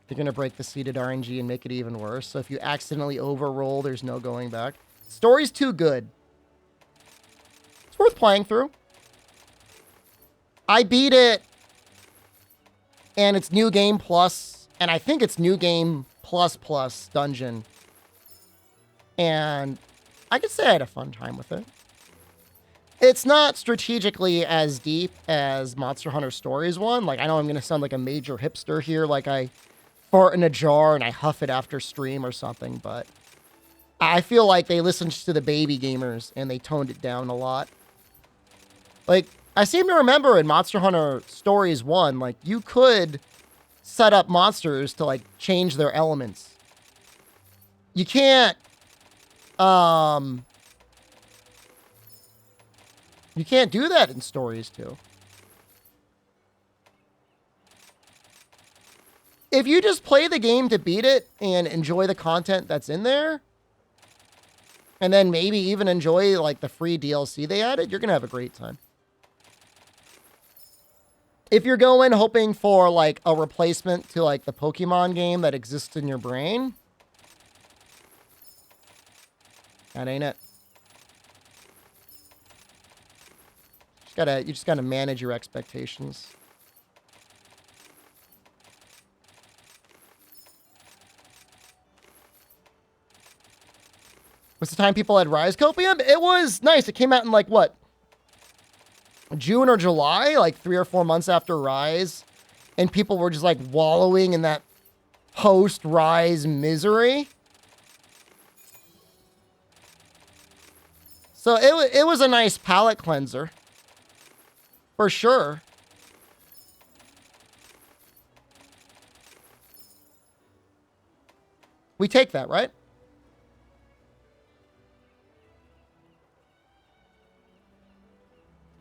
You're going to break the seeded RNG and make it even worse. So if you accidentally overroll, there's no going back. Story's too good. It's worth playing through. I beat it, and it's New Game Plus, and I think it's New Game Plus Plus Dungeon. And I could say I had a fun time with it. It's not strategically as deep as Monster Hunter Stories one. Like, I know I'm going to sound like a major hipster here, like I fart in a jar and I huff it after stream or something, but I feel like they listened to the baby gamers and they toned it down a lot. Like, I seem to remember in Monster Hunter Stories 1, like, you could set up monsters to, like, change their elements. You can't, you can't do that in Stories 2. If you just play the game to beat it and enjoy the content that's in there, and then maybe even enjoy, like, the free DLC they added, you're going to have a great time. If you're going hoping for, like, a replacement to, like, the Pokemon game that exists in your brain, that ain't it. You just gotta manage your expectations. Was the time people had Rise Copium? It was nice. It came out in, like, what? June or July, like 3 or 4 months after Rise, and people were just like wallowing in that post-Rise misery. So it was a nice palate cleanser, for sure. We take that, right?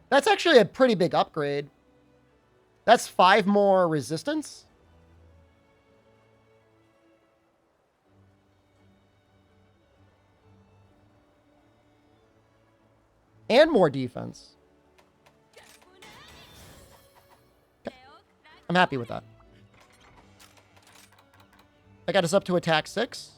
That's actually a pretty big upgrade. That's 5 more resistance. And more defense. Okay. I'm happy with that. I got us up to attack 6.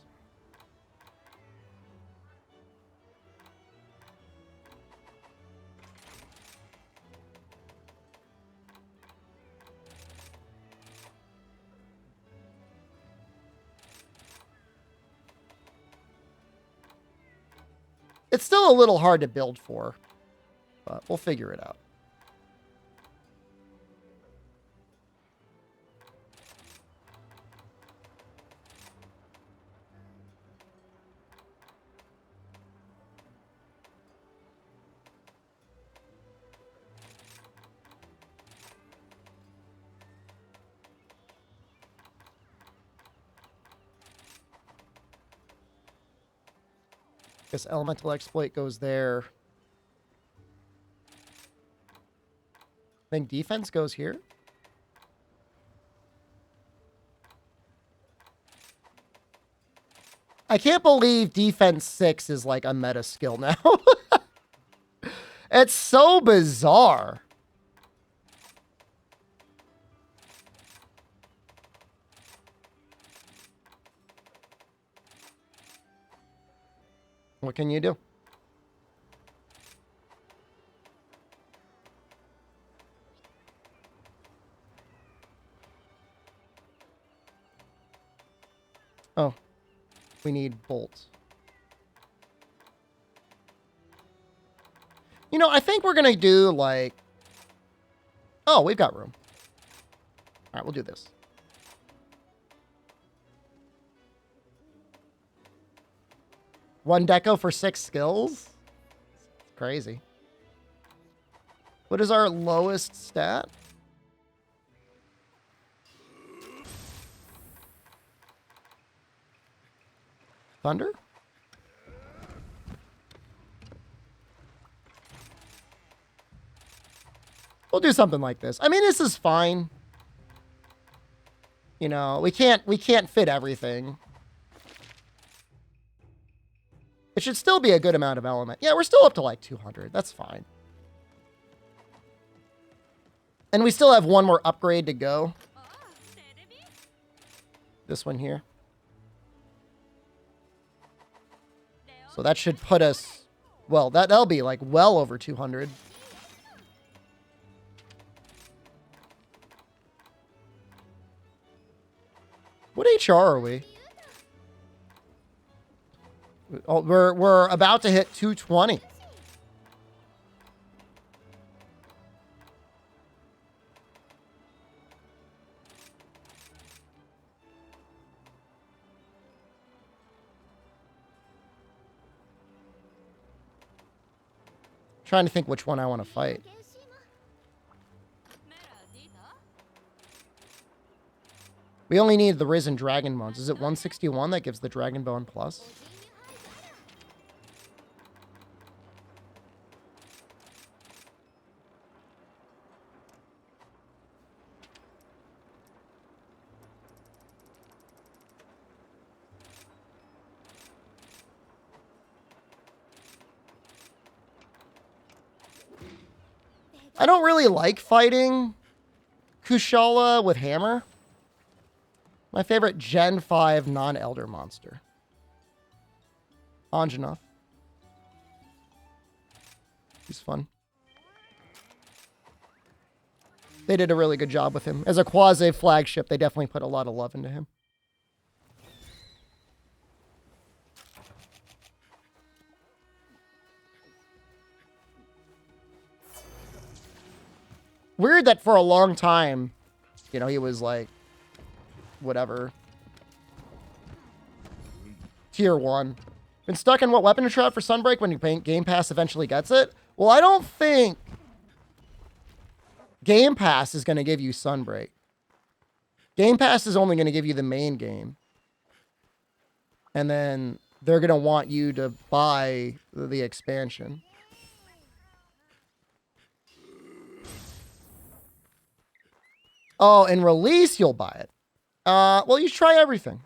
It's still a little hard to build for, but we'll figure it out. Guess elemental exploit goes there. I think defense goes here. I can't believe defense 6 is like a meta skill now. It's so bizarre. What can you do? Oh, we need bolts. You know, I think we're going to do like... Oh, we've got room. All right, we'll do this. One deco for 6 skills? Crazy. What is our lowest stat? Thunder? We'll do something like this. I mean, this is fine. You know, we can't fit everything. It should still be a good amount of element. Yeah, we're still up to like 200. That's fine. And we still have one more upgrade to go. This one here. So that should put us... Well, that'll be like well over 200. What HR are we? Oh, we're about to hit 220. Trying to think which one I want to fight. We only need the Risen Dragon Bones. Is it 161 that gives the Dragon Bone Plus? I don't really like fighting Kushala with Hammer. My favorite Gen 5 non-Elder monster. Anjanath. He's fun. They did a really good job with him. As a quasi-flagship, they definitely put a lot of love into him. Weird that for a long time, you know, he was like, whatever. Tier 1. Been stuck in what weapon to try out for Sunbreak when Game Pass eventually gets it? Well, I don't think Game Pass is going to give you Sunbreak. Game Pass is only going to give you the main game. And then they're going to want you to buy the expansion. Oh, in release, you'll buy it. Well, you try everything.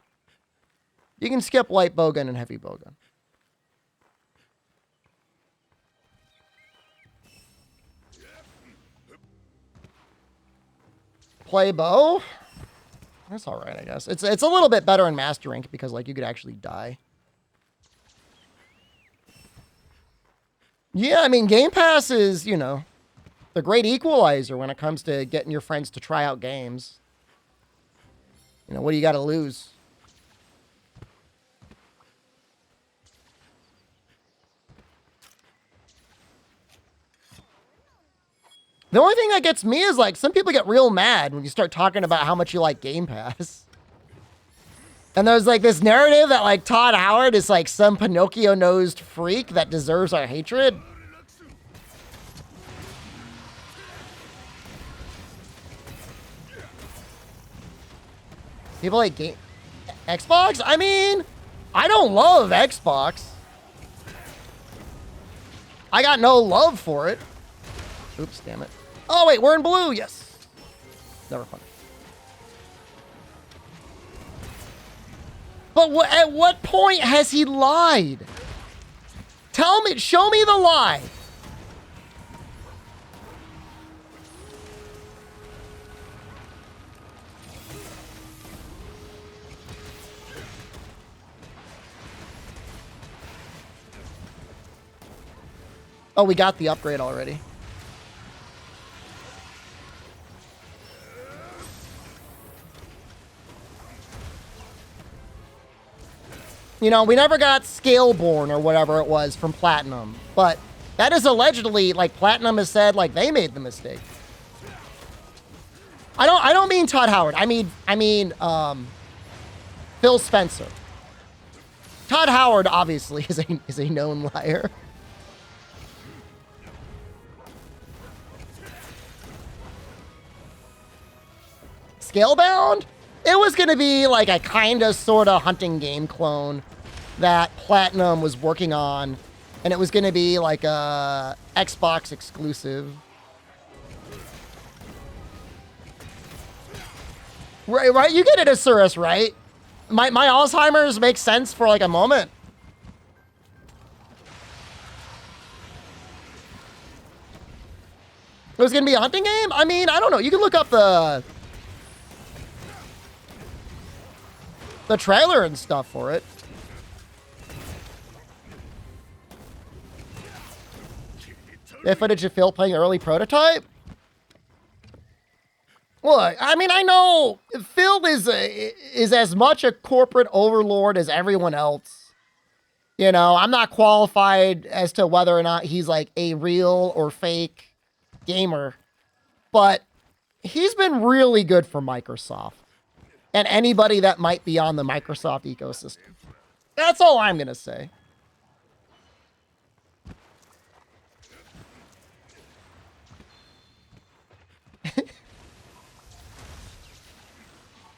You can skip light bowgun and heavy bowgun. Play bow? That's all right, I guess. It's a little bit better in Master Rank because, like, you could actually die. Yeah, I mean, Game Pass is, you know, the great equalizer when it comes to getting your friends to try out games. You know, what do you got to lose? The only thing that gets me is, like, some people get real mad when you start talking about how much you like Game Pass. And there's, like, this narrative that, like, Todd Howard is, like, some Pinocchio-nosed freak that deserves our hatred. People like Xbox? I mean, I don't love Xbox. I got no love for it. Oops, damn it. Oh, wait, we're in blue. Yes. Never fun. But at what point has he lied? Tell me, show me the lie. Oh, we got the upgrade already. You know, we never got Scaleborn or whatever it was from Platinum, but that is allegedly, like, Platinum has said, like, they made the mistake. I don't mean Todd Howard. I mean Phil Spencer. Todd Howard obviously is a known liar. Scalebound? It was going to be like a kind of sort of hunting game clone that Platinum was working on, and it was going to be like a Xbox exclusive. Right? You get it, Asuras, right? My Alzheimer's makes sense for like a moment. It was going to be a hunting game? I mean, I don't know. You can look up the trailer and stuff for it. They have footage of Phil playing early prototype? Look, I mean, I know Phil is as much a corporate overlord as everyone else. You know, I'm not qualified as to whether or not he's like a real or fake gamer, but he's been really good for Microsoft and anybody that might be on the Microsoft ecosystem. That's all I'm going to say.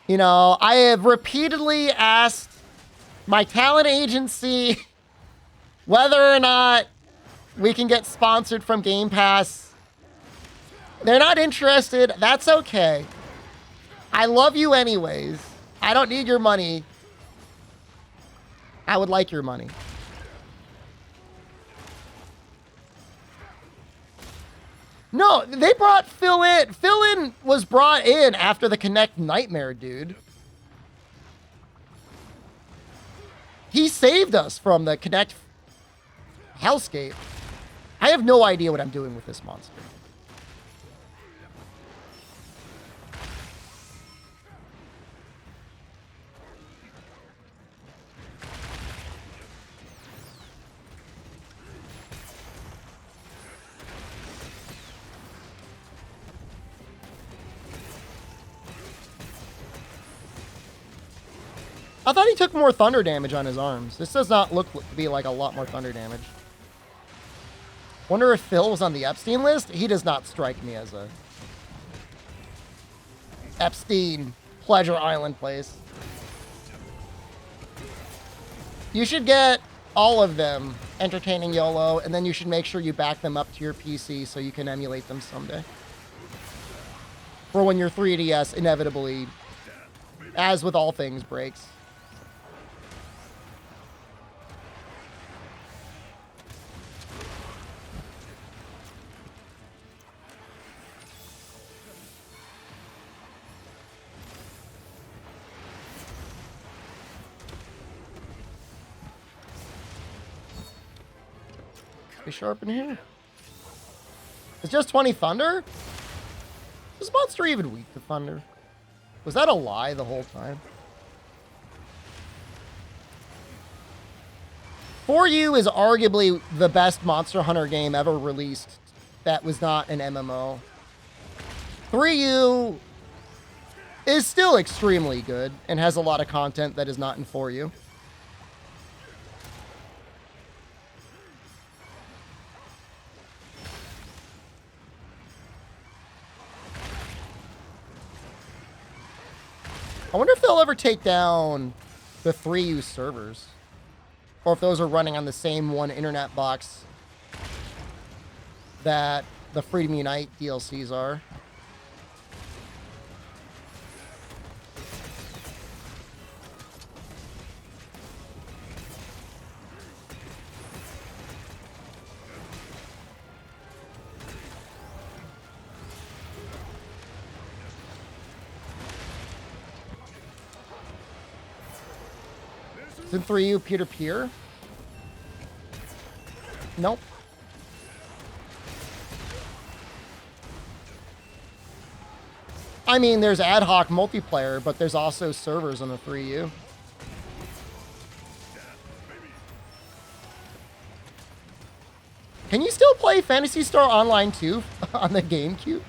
You know, I have repeatedly asked my talent agency whether or not we can get sponsored from Game Pass. They're not interested. That's okay. I love you anyways. I don't need your money. I would like your money. No, they brought Phil in. Phil was brought in after the Kinect nightmare, dude. He saved us from the Kinect hellscape. I have no idea what I'm doing with this monster. I thought he took more thunder damage on his arms. This does not look to be like a lot more thunder damage. Wonder if Phil was on the Epstein list? He does not strike me as a Epstein Pleasure Island place. You should get all of them entertaining YOLO, and then you should make sure you back them up to your PC so you can emulate them someday. For when your 3DS inevitably, as with all things, breaks. Be sharp in here. It's just 20 thunder? Is this monster even weak to thunder? Was that a lie the whole time? For You is arguably the best Monster Hunter game ever released that was not an MMO. 3U is still extremely good and has a lot of content that is not in 4U. I wonder if they'll ever take down the 3U servers. Or if those are running on the same one internet box that the Freedom Unite DLCs are. Isn't 3U peer-to-peer? Nope. I mean, there's ad hoc multiplayer, but there's also servers on the 3U. Can you still play Phantasy Star Online 2 on the GameCube?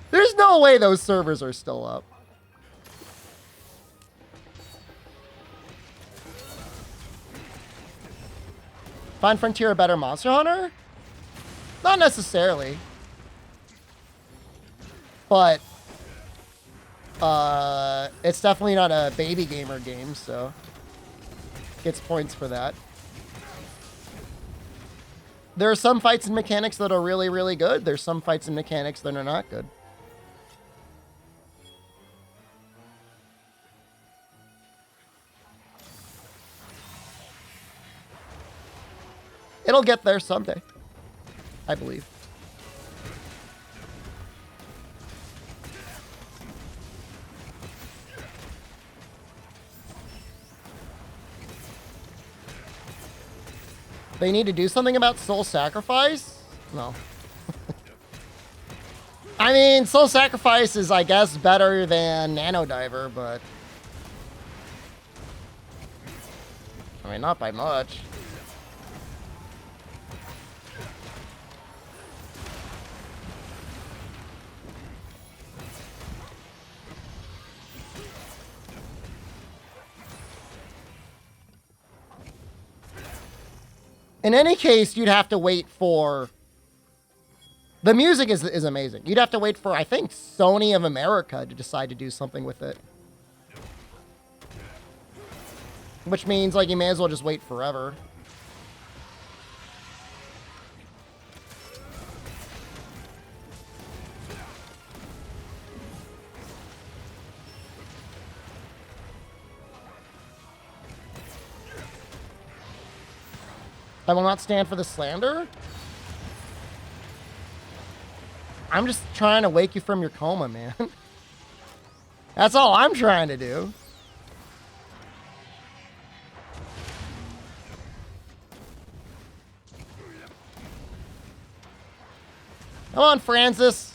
There's no way those servers are still up. Find Frontier a better Monster Hunter? Not necessarily. But it's definitely not a baby gamer game, so gets points for that. There are some fights and mechanics that are really, really good. There's some fights and mechanics that are not good. It'll get there someday, I believe. They need to do something about soul sacrifice? No. I mean, soul sacrifice is, I guess, better than nano diver, but I mean, not by much. In any case, you'd have to wait for... The music is amazing. You'd have to wait for, I think, Sony of America to decide to do something with it. Which means, like, you may as well just wait forever. I will not stand for the slander. I'm just trying to wake you from your coma, man. That's all I'm trying to do. Come on, Francis.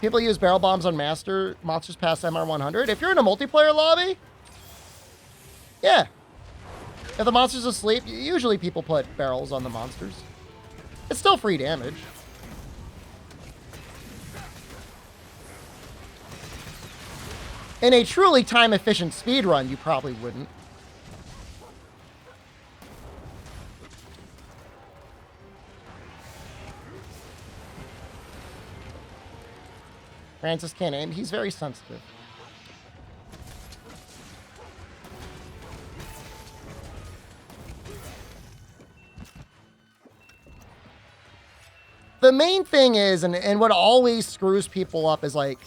People use barrel bombs on monsters past MR100. If you're in a multiplayer lobby, yeah. If the monster's asleep, usually people put barrels on the monsters. It's still free damage. In a truly time-efficient speedrun, you probably wouldn't. Francis can't aim. He's very sensitive. The main thing is, and what always screws people up is, like,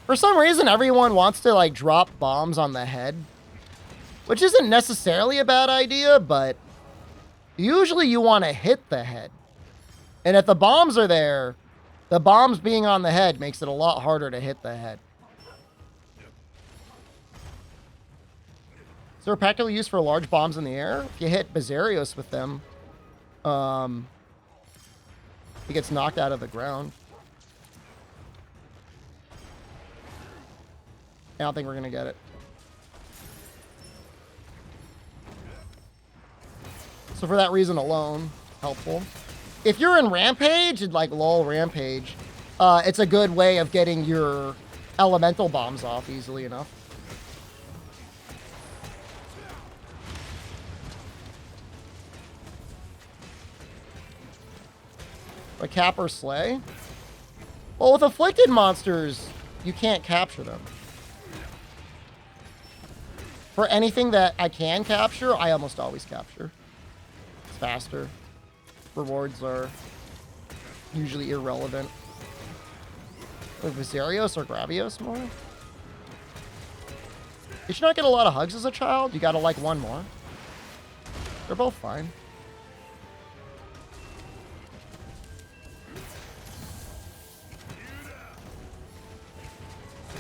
for some reason, everyone wants to, like, drop bombs on the head. Which isn't necessarily a bad idea, but usually you want to hit the head. And if the bombs are there, the bombs being on the head makes it a lot harder to hit the head. Is there a practical use for large bombs in the air? If you hit Bazarios with them, he gets knocked out of the ground. I don't think we're going to get it. So for that reason alone, helpful. If you're in Rampage, like LOL Rampage, it's a good way of getting your elemental bombs off easily enough. A cap or slay? Well, with afflicted monsters, you can't capture them. For anything that I can capture, I almost always capture. It's faster. Rewards are usually irrelevant. Like Viserios or Gravios more? Did you not get a lot of hugs as a child? You gotta like one more. They're both fine.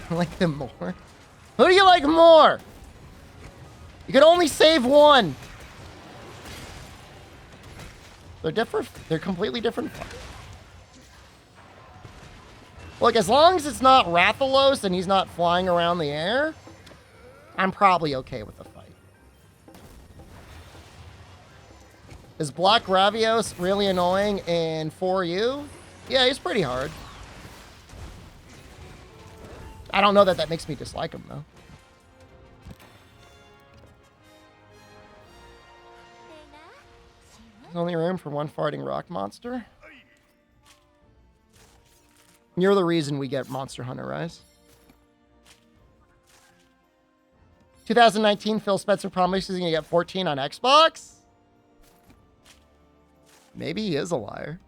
I like them more. Who do you like more? You can only save one. They're different. They're completely different. Look, as long as it's not Rathalos and he's not flying around the air, I'm probably okay with the fight. Is Black Gravios really annoying in 4U? Yeah, he's pretty hard. I don't know that that makes me dislike him, though. There's only room for one farting rock monster. You're the reason we get Monster Hunter Rise. 2019, Phil Spencer promises he's going to get 14 on Xbox? Maybe he is a liar.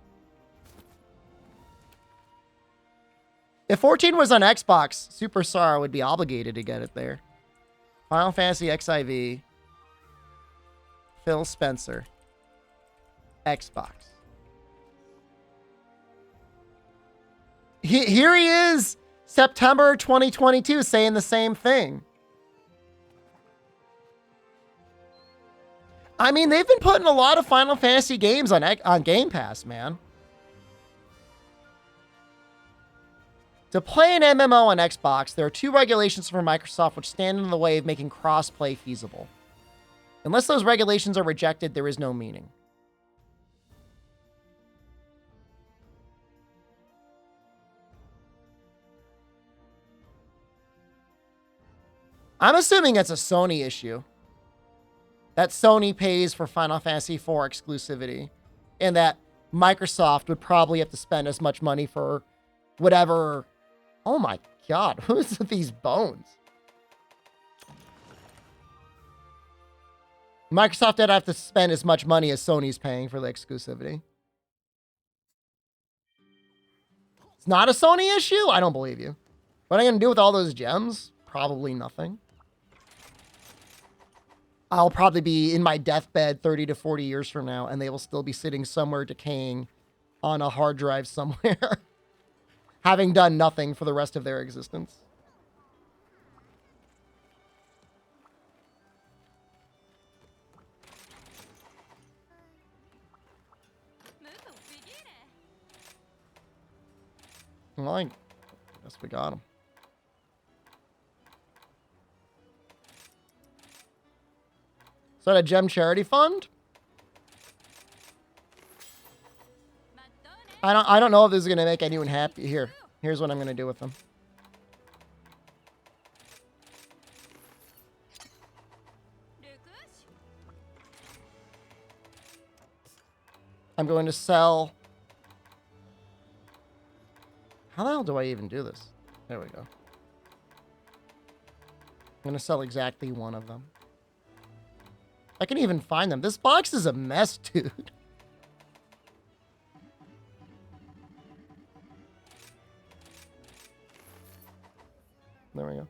If 14 was on Xbox, Super Sar would be obligated to get it there. Final Fantasy XIV. Phil Spencer. Xbox. Here he is, September 2022, saying the same thing. I mean, they've been putting a lot of Final Fantasy games on Game Pass, man. To play an MMO on Xbox, there are 2 regulations from Microsoft which stand in the way of making cross-play feasible. Unless those regulations are rejected, there is no meaning. I'm assuming it's a Sony issue. That Sony pays for Final Fantasy IV exclusivity, and that Microsoft would probably have to spend as much money for whatever. Oh my God, who's with these bones? Microsoft would have to spend as much money as Sony's paying for the exclusivity. It's not a Sony issue? I don't believe you. What am I going to do with all those gems? Probably nothing. I'll probably be in my deathbed 30 to 40 years from now, and they will still be sitting somewhere decaying on a hard drive somewhere, having done nothing for the rest of their existence. Well, I guess we got him. Is that a gem charity fund? I don't know if this is gonna make anyone happy. Here's what I'm gonna do with them. I'm going to sell. How the hell do I even do this? There we go. I'm gonna sell exactly 1 of them. I can even find them. This box is a mess, dude. There we go.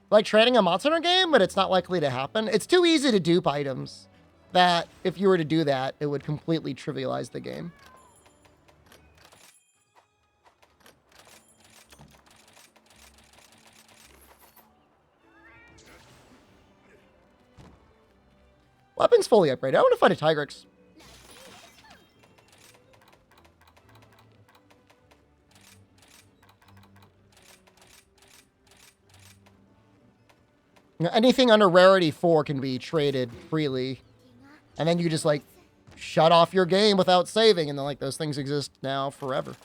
Like trading a Monster Hunter game, but it's not likely to happen. It's too easy to dupe items that if you were to do that, it would completely trivialize the game. Weapon's fully upgraded. I want to find a Tigrex. Anything under rarity 4 can be traded freely. And then you just like shut off your game without saving. And then like those things exist now forever.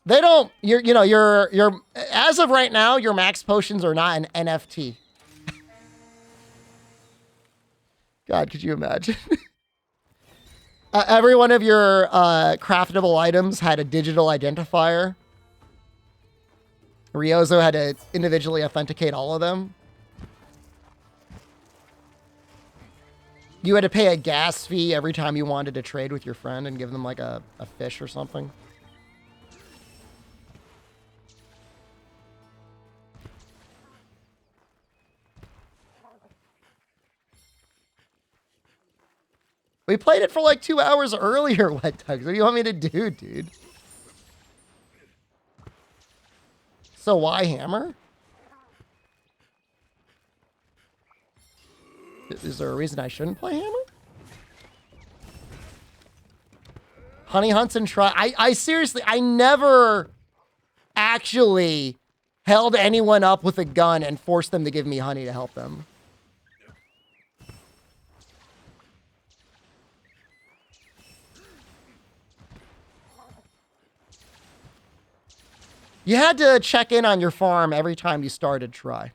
They don't, you're, as of right now, your max potions are not an NFT. God, could you imagine? Every one of your craftable items had a digital identifier. Ryozo had to individually authenticate all of them. You had to pay a gas fee every time you wanted to trade with your friend and give them like a fish or something. We played it for like 2 hours earlier, Wet Tugs. What do you want me to do, dude? So why hammer? Is there a reason I shouldn't play hammer? Honey hunts and try. I seriously, I never actually held anyone up with a gun and forced them to give me honey to help them. You had to check in on your farm every time you started try.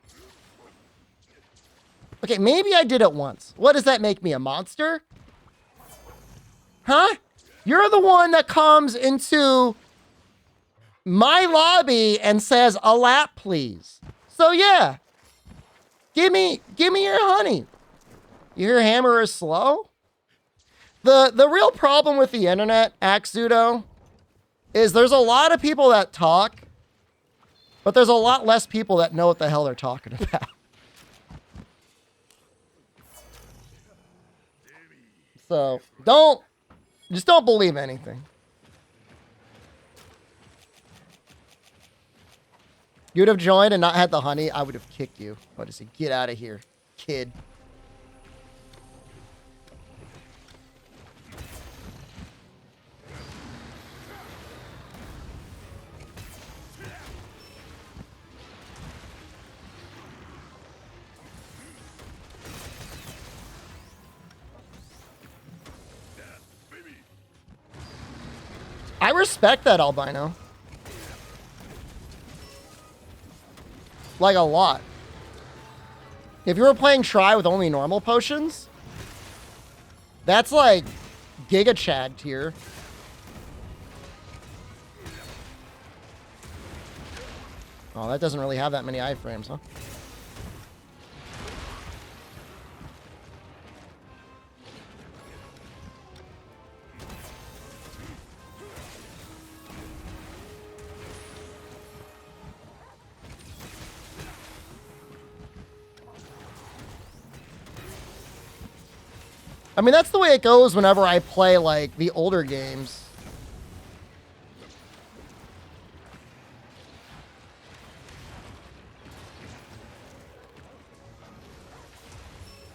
Okay, maybe I did it once. What does that make me, a monster? Huh? You're the one that comes into my lobby and says, "A lap, please." So yeah, give me your honey. Your hammer is slow. The real problem with the internet, Axudo, is there's a lot of people that talk, but there's a lot less people that know what the hell they're talking about. So just don't believe anything. You'd have joined and not had the honey, I would have kicked you. I would have said, "Get out of here, kid." respect that, albino. Like, a lot. If you were playing Try with only normal potions, that's like Giga Chad tier. Oh, that doesn't really have that many iframes, huh? I mean, that's the way it goes whenever I play, like, the older games.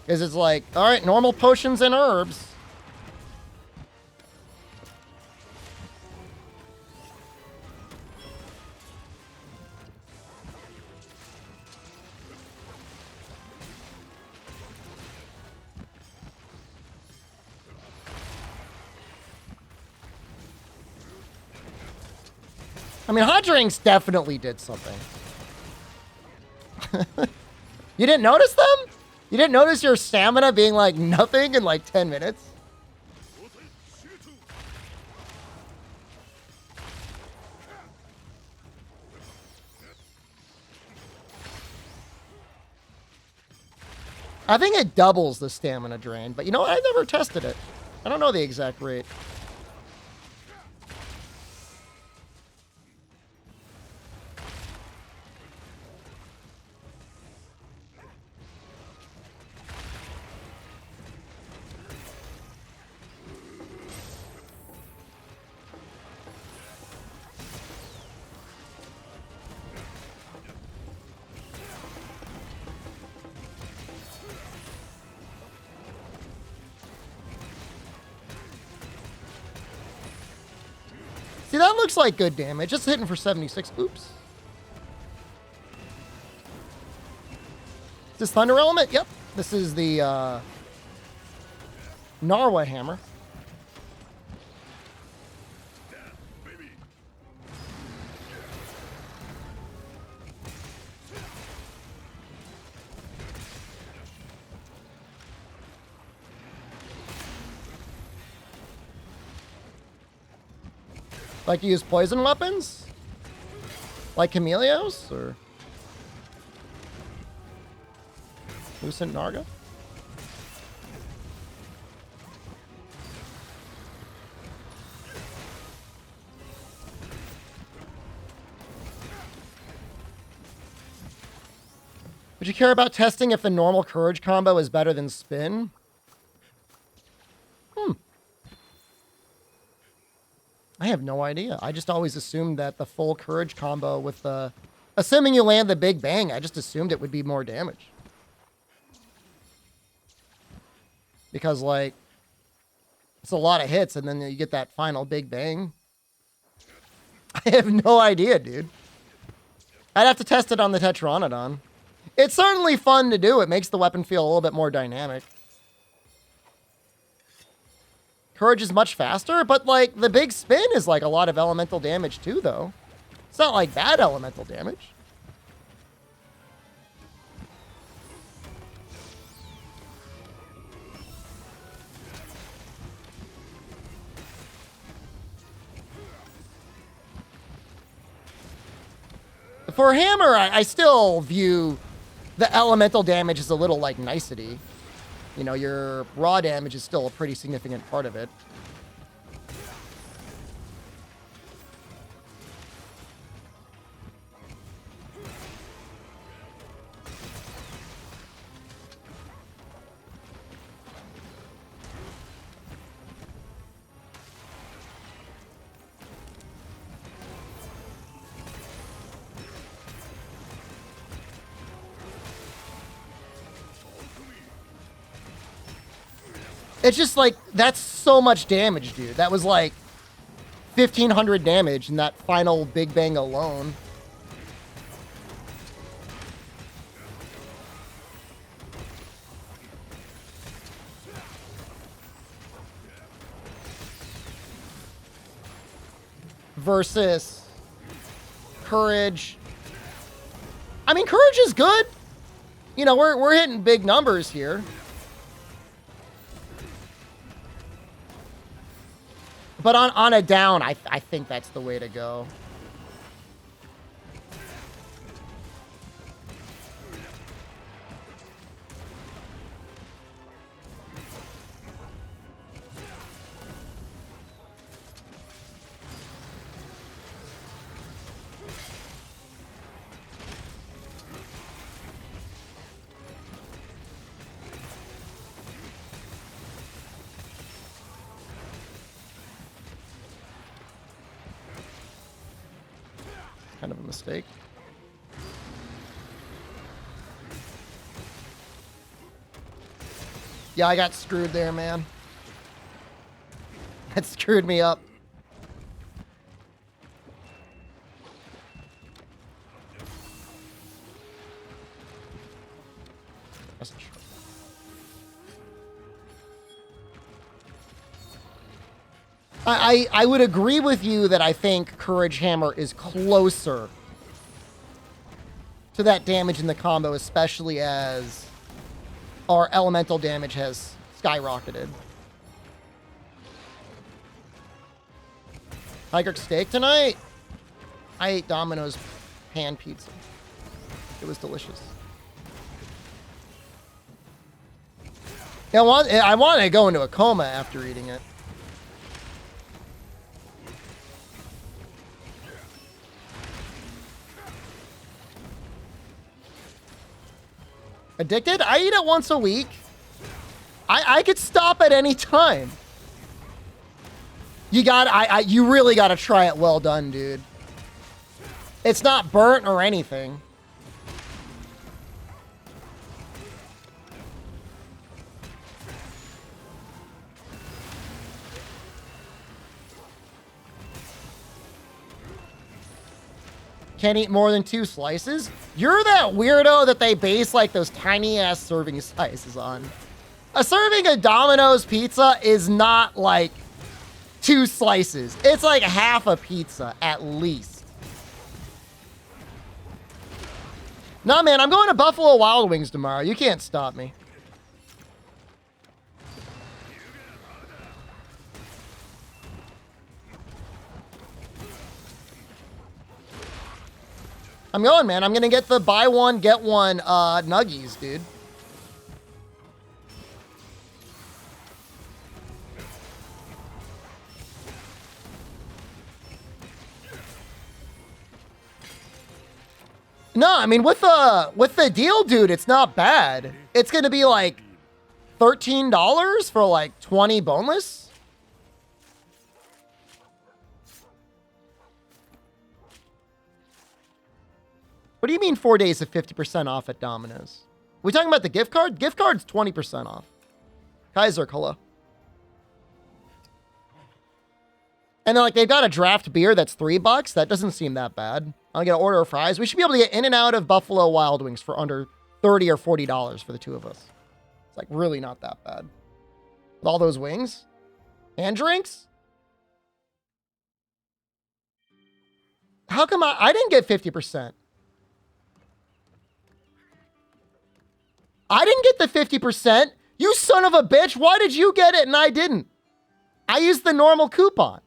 Because it's like, all right, normal potions and herbs. I mean, hot drinks definitely did something. You didn't notice them? You didn't notice your stamina being like nothing in like 10 minutes? I think it doubles the stamina drain, but you know what? I've never tested it. I don't know the exact rate. See, that looks like good damage. Just hitting for 76. Oops. Is this Thunder Element? Yep. This is the Narwa Hammer. Like you use poison weapons? Like Chameleos? Or Lucent Narga? Would you care about testing if the normal Courage combo is better than Spin? I have no idea. I just always assumed that the full Courage combo with the... Assuming you land the Big Bang, I just assumed it would be more damage. Because, like, it's a lot of hits, and then you get that final Big Bang. I have no idea, dude. I'd have to test it on the Tetranodon. It's certainly fun to do. It makes the weapon feel a little bit more dynamic. Courage is much faster, but, like, the Big Spin is, like, a lot of elemental damage, too, though. It's not, like, bad elemental damage. For Hammer, I still view the elemental damage as a little, like, nicety. You know, your raw damage is still a pretty significant part of it. It's just like, that's so much damage, dude. That was like 1,500 damage in that final Big Bang alone. versus Courage. I mean, Courage is good. You know, we're hitting big numbers here. But on a down, I think that's the way to go. Kind of a mistake. Yeah, I got screwed there, man. That screwed me up. That's true. I would agree with you that I think Courage Hammer is closer to that damage in the combo, especially as our elemental damage has skyrocketed. Tiger steak tonight? I ate Domino's pan pizza. It was delicious. Yeah, I wanted to go into a coma after eating it. Addicted? I eat it once a week. I could stop at any time. You really gotta try it well done, dude. It's not burnt or anything. Can't eat more than 2 slices? You're that weirdo that they base like those tiny ass serving sizes on. A serving of Domino's pizza is not like 2 slices. It's like half a pizza at least. Nah, man, I'm going to Buffalo Wild Wings tomorrow. You can't stop me. I'm going, man. I'm going to get the buy one, get one nuggies, dude. No, I mean, with the deal, dude, it's not bad. It's going to be like $13 for like 20 boneless. What do you mean 4 days of 50% off at Domino's? We talking about the gift card? Gift card's 20% off. Kaiser, hello. And then, like, they've got a draft beer that's $3. That doesn't seem that bad. I'll get an order of fries. We should be able to get in and out of Buffalo Wild Wings for under $30 or $40 for the 2 of us. It's, like, really not that bad. With all those wings. And drinks. How come I didn't get 50%? I didn't get the 50%. You son of a bitch. Why did you get it and I didn't? I used the normal coupon.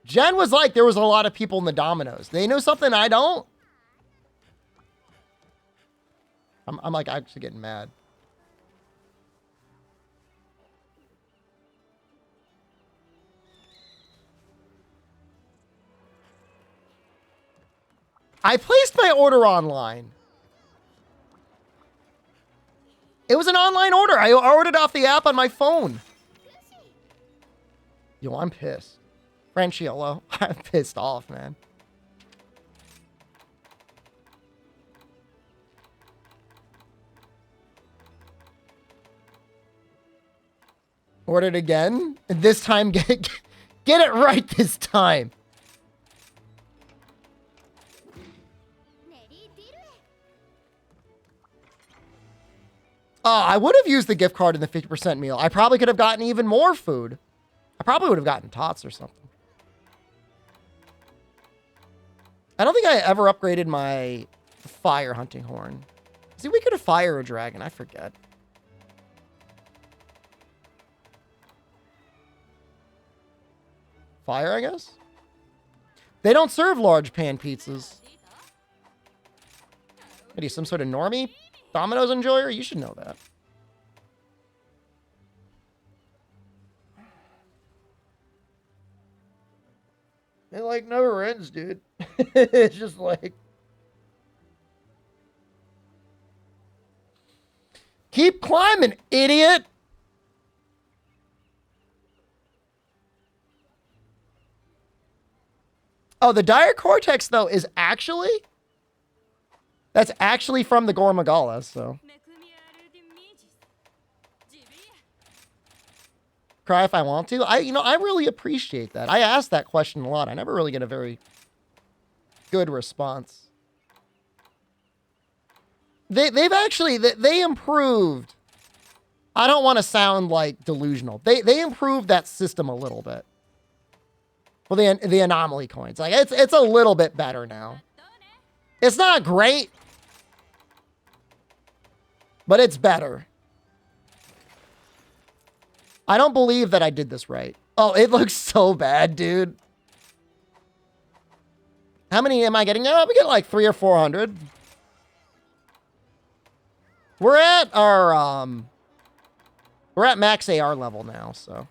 Jen was like, there was a lot of people in the Domino's. They know something I don't. I'm like actually getting mad. I placed my order online. It was an online order. I ordered off the app on my phone. Yo, I'm pissed. Frenchie, hello. I'm pissed off, man. Ordered again. And this time, get it right this time. I would have used the gift card in the 50% meal. I probably could have gotten even more food. I probably would have gotten tots or something. I don't think I ever upgraded my fire hunting horn. See, we could have fire a dragon. I forget. Fire, I guess? They don't serve large pan pizzas. What are you, some sort of normie Domino's enjoyer? You should know that. It, like, never ends, dude. It's just like... Keep climbing, idiot! Oh, the dire cortex, though, is actually... That's actually from the Gore Magala, so... Cry if I want to. I really appreciate that. I ask that question a lot. I never really get a very good response. They've actually, they improved. I don't want to sound like delusional. They improved that system a little bit. Well, the anomaly coins. Like it's a little bit better now. It's not great, but it's better. I don't believe that I did this right. Oh, it looks so bad, dude. How many am I getting now? We get like 300 or 400. We're at our, we're at max AR level now, so.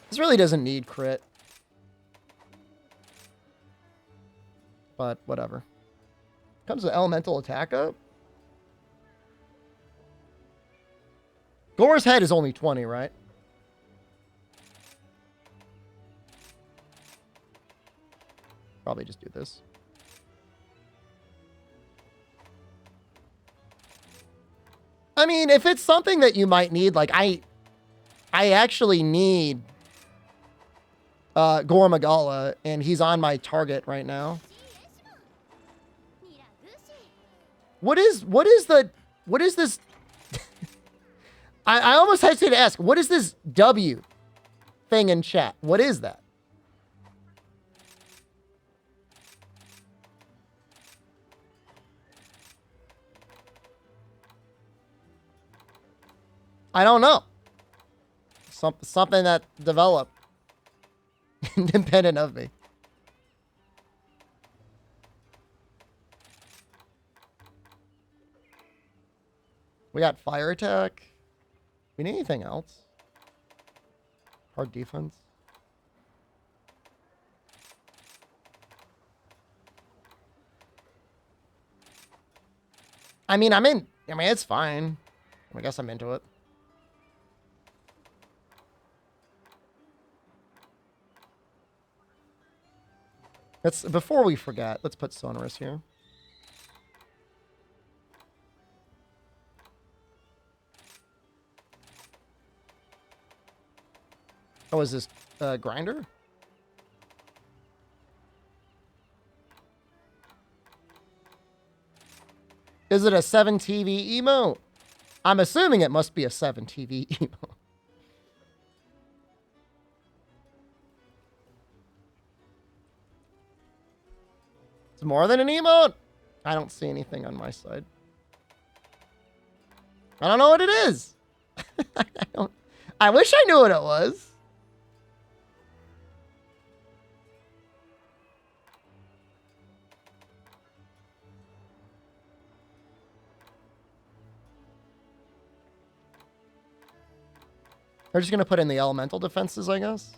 This really doesn't need crit. But whatever. Comes with elemental attack up. Gore's head is only 20, right? Probably just do this. I mean, if it's something that you might need, like I actually need Gore Magala, and he's on my target right now. What is this? I almost hesitate to ask, what is this W thing in chat? What is that? I don't know. Something that developed independent of me. We got fire attack. We need anything else? Hard defense. I mean, it's fine. I guess I'm into it. Before we forget, let's put Sonorous here. Oh, is this grinder? Is it a 7 TV emote? I'm assuming it must be a 7 TV emote. It's more than an emote? I don't see anything on my side. I don't know what it is. I wish I knew what it was. We're just going to put in the elemental defenses, I guess.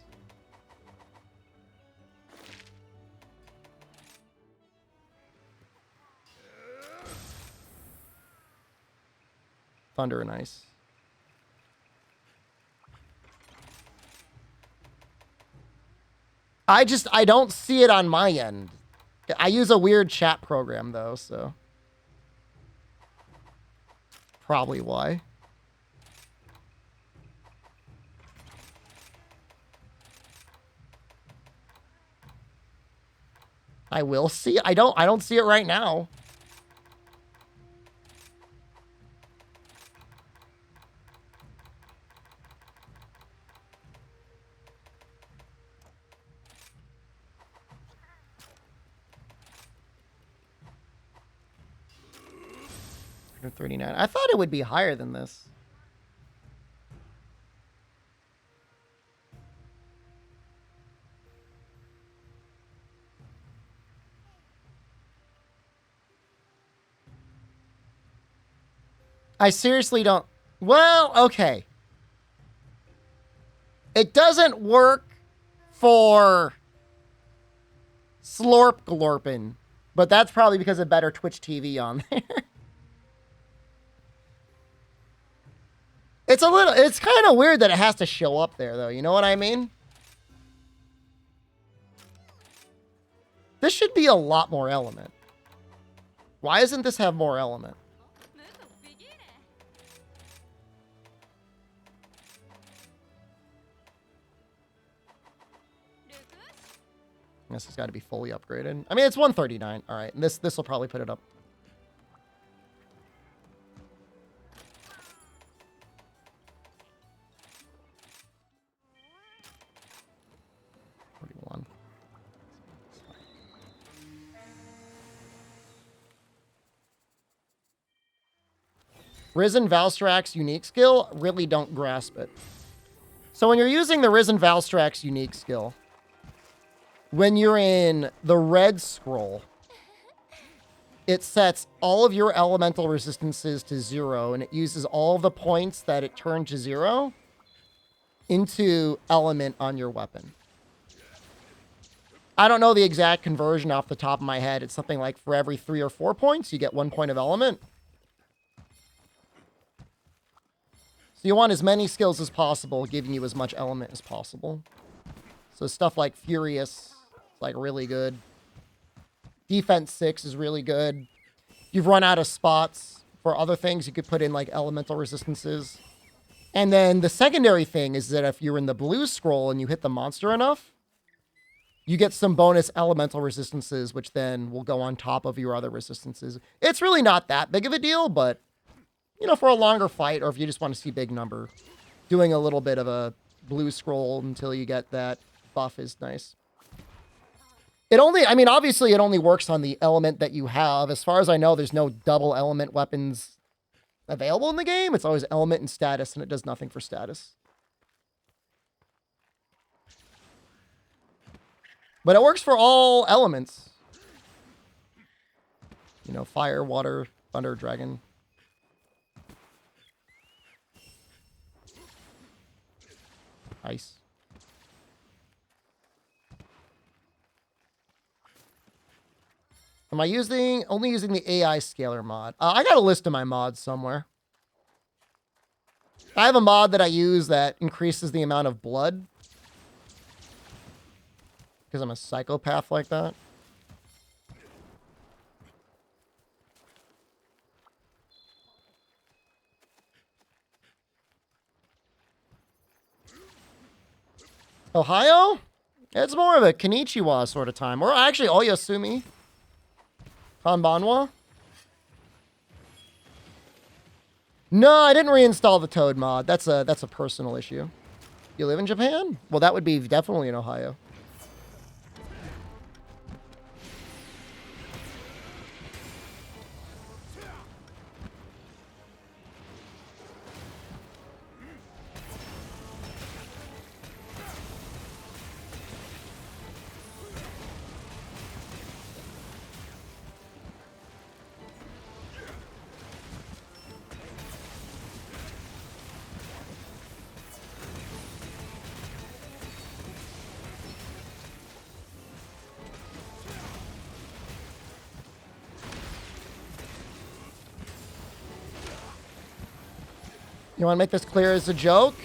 Thunder and ice. I don't see it on my end. I use a weird chat program, though, so. Probably why. I will see. I don't see it right now. $39. I thought it would be higher than this. I seriously don't. Well, okay. It doesn't work for Slorp Glorpin, but that's probably because of better Twitch TV on there. It's kind of weird that it has to show up there, though. You know what I mean? This should be a lot more element. Why doesn't this have more element? This has got to be fully upgraded. I mean, it's 139. All right, and this will probably put it up. Risen Valstrak's unique skill, really don't grasp it. So when you're using the Risen Valstrak's unique skill, when you're in the red scroll, it sets all of your elemental resistances to 0, and it uses all the points that it turned to 0 into element on your weapon. I don't know the exact conversion off the top of my head. It's something like for every 3 or 4 points, you get 1 point of element. So you want as many skills as possible, giving you as much element as possible. So stuff like Furious is like really good. Defense 6 is really good. You've run out of spots for other things. You could put in like elemental resistances. And then the secondary thing is that if you're in the blue scroll and you hit the monster enough, you get some bonus elemental resistances, which then will go on top of your other resistances. It's really not that big of a deal, but you know, for a longer fight, or if you just want to see big number, doing a little bit of a blue scroll until you get that buff is nice. Obviously it only works on the element that you have. As far as I know, there's no double element weapons available in the game. It's always element and status, and it does nothing for status. But it works for all elements. You know, fire, water, thunder, dragon. Ice. Am I only using the AI scaler mod? I got a list of my mods somewhere. I have a mod that I use that increases the amount of blood. Because I'm a psychopath like that. Ohio? It's more of a Konnichiwa sort of time. Or actually, Oyasumi. Konbanwa. No, I didn't reinstall the Toad mod. That's a personal issue. You live in Japan? Well, that would be definitely in Ohio. You want to make this clear as a joke?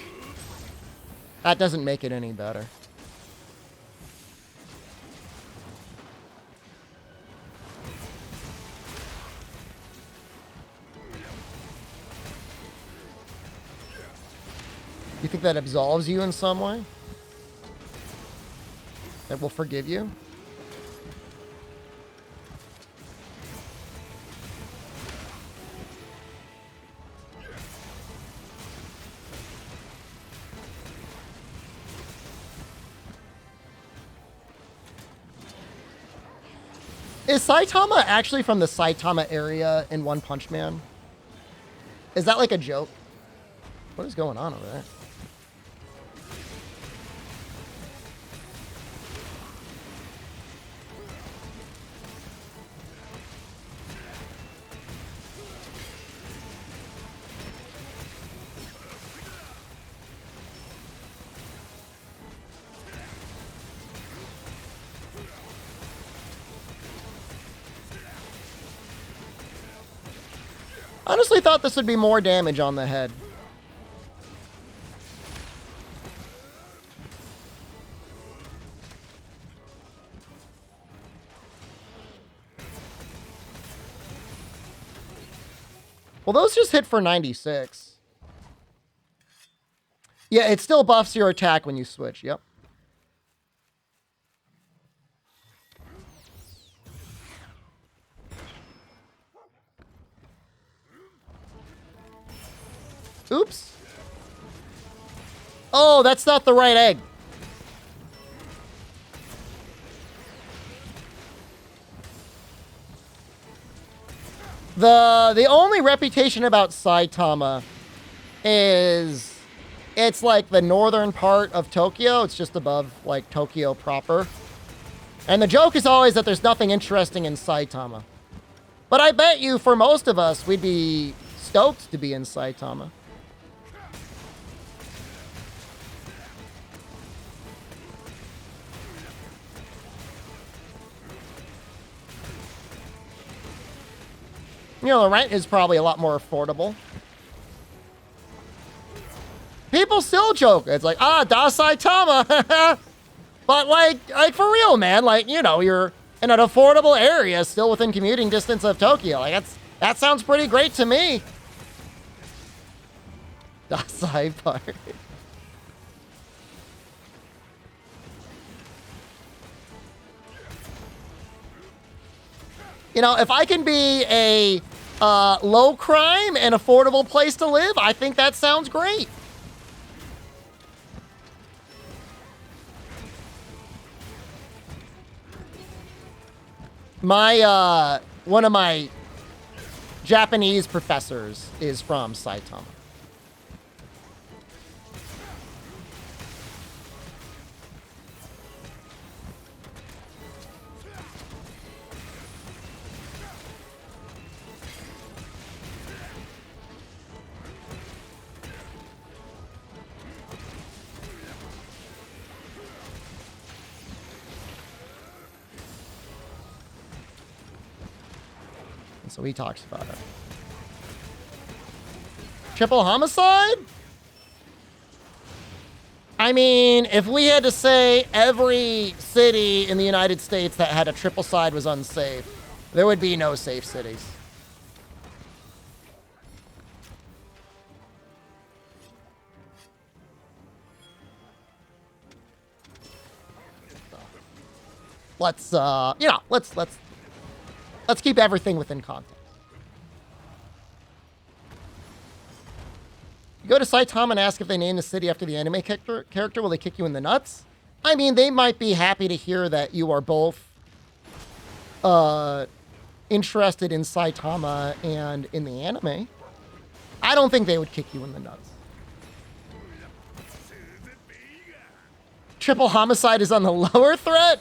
That doesn't make it any better. You think that absolves you in some way? That will forgive you? Is Saitama actually from the Saitama area in One Punch Man? Is that like a joke? What is going on over there? Honestly thought this would be more damage on the head. Well, those just hit for 96. Yeah, it still buffs your attack when you switch. Yep. Oops. Oh, that's not the right egg. The only reputation about Saitama is it's like the northern part of Tokyo. It's just above like Tokyo proper. And the joke is always that there's nothing interesting in Saitama. But I bet you for most of us, we'd be stoked to be in Saitama. You know, the rent is probably a lot more affordable. People still joke. It's like, ah, Da Saitama. But like for real, man. Like, you know, you're in an affordable area still within commuting distance of Tokyo. Like, that sounds pretty great to me. Da Saipar. You know, if I can be a low crime and affordable place to live, I think that sounds great. My one of my Japanese professors is from Saitama. So he talks about it. Triple homicide? I mean, if we had to say every city in the United States that had a triple side was unsafe, there would be no safe cities. Let's you know, let's keep everything within context. You go to Saitama and ask if they name the city after the anime character, will they kick you in the nuts? I mean, they might be happy to hear that you are both interested in Saitama and in the anime. I don't think they would kick you in the nuts. Triple homicide is on the lower threat?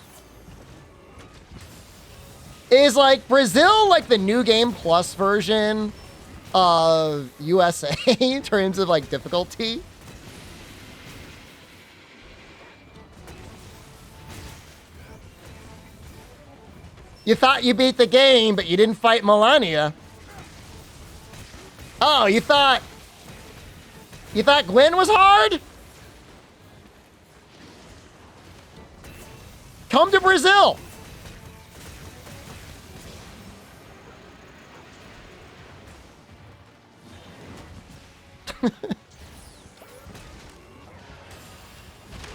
Is like Brazil like the new game plus version of USA in terms of like difficulty? You thought you beat the game, but you didn't fight Melania. Oh, you thought Gwen was hard? Come to Brazil.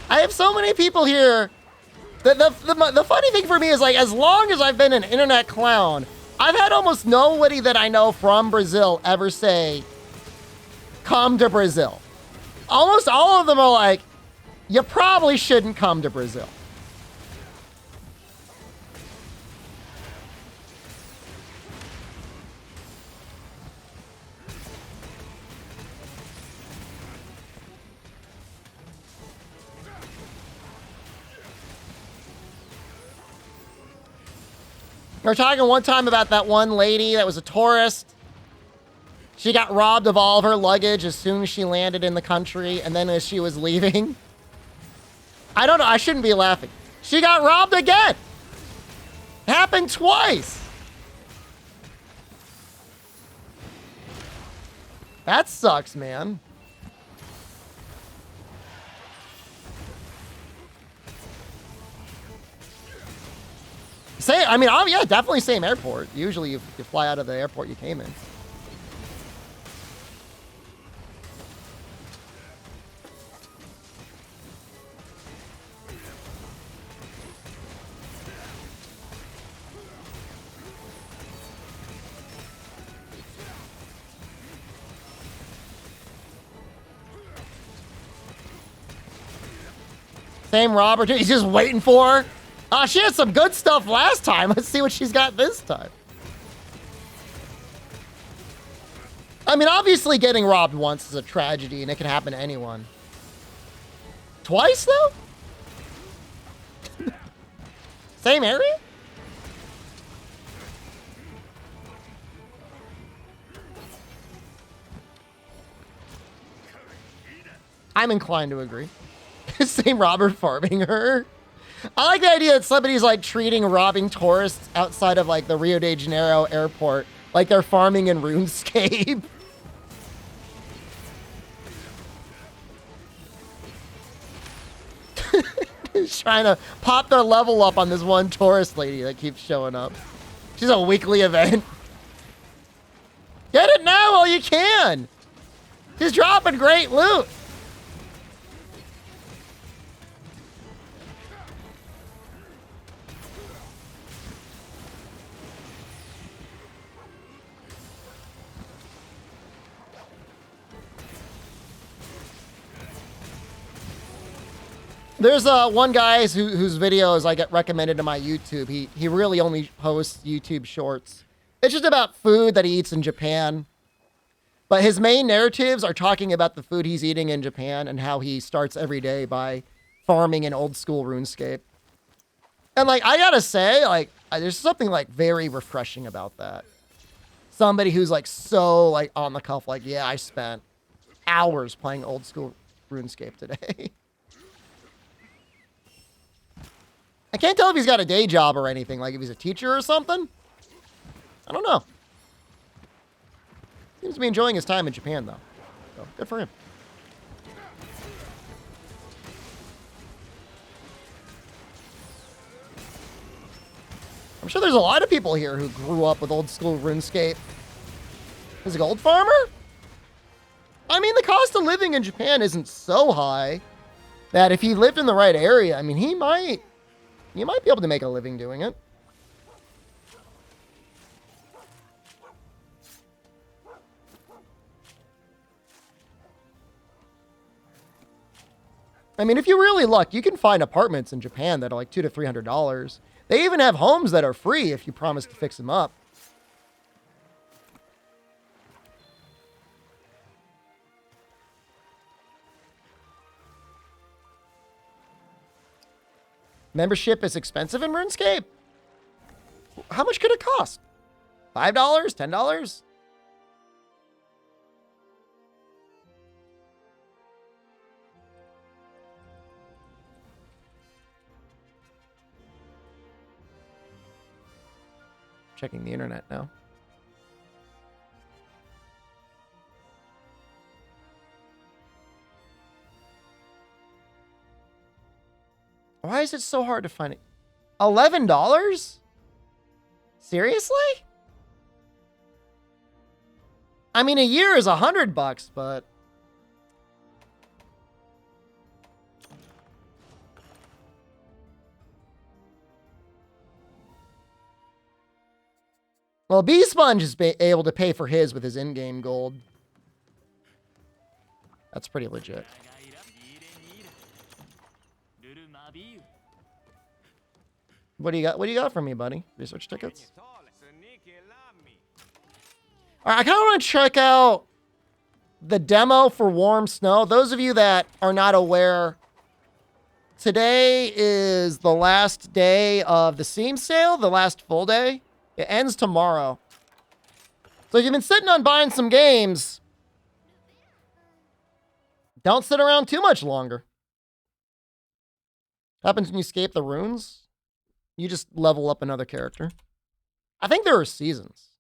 I have so many people here. The funny thing for me is, like, as long as I've been an internet clown, I've had almost nobody that I know from Brazil ever say, come to Brazil. Almost all of them are like, you probably shouldn't come to Brazil. We were talking one time about that one lady that was a tourist. She got robbed of all of her luggage as soon as she landed in the country, and then as she was leaving. I don't know, I shouldn't be laughing. She got robbed again! Happened twice! That sucks, man. I mean, oh, yeah, definitely same airport. Usually you fly out of the airport you came in. Same robber, too. He's just waiting for her. Oh, she had some good stuff last time. Let's see what she's got this time. I mean, obviously getting robbed once is a tragedy, and it can happen to anyone. Twice, though? Same area? I'm inclined to agree. Same robber farming her. I like the idea that somebody's like treating robbing tourists outside of like the Rio de Janeiro airport like they're farming in RuneScape. He's trying to pop their level up on this one tourist lady that keeps showing up. She's a weekly event. Get it now while you can. She's dropping great loot. There's one guy whose videos I get recommended to my YouTube. He really only posts YouTube shorts. It's just about food that he eats in Japan. But his main narratives are talking about the food he's eating in Japan and how he starts every day by farming in old school RuneScape. And like, I gotta say, like, there's something like very refreshing about that. Somebody who's like so like on the cuff, like, yeah, I spent hours playing old school RuneScape today. I can't tell if he's got a day job or anything, like if he's a teacher or something. I don't know. Seems to be enjoying his time in Japan, though. So, good for him. I'm sure there's a lot of people here who grew up with old school RuneScape. Is a gold farmer? I mean, the cost of living in Japan isn't so high that if he lived in the right area, I mean, you might be able to make a living doing it. I mean, if you really luck, you can find apartments in Japan that are like $200 to $300. They even have homes that are free if you promise to fix them up. Membership is expensive in RuneScape? How much could it cost? $5? $10? Checking the internet now. Why is it so hard to find it? $11? Seriously? I mean, a year is $100, but well, B-Sponge is able to pay for his with his in-game gold. That's pretty legit. What do you got? What do you got for me, buddy? Research tickets? All right, I kind of want to check out the demo for Warm Snow. Those of you that are not aware, today is the last day of the Steam sale, the last full day. It ends tomorrow. So if you've been sitting on buying some games, don't sit around too much longer. Happens when you escape the runes. You just level up another character. I think there are seasons.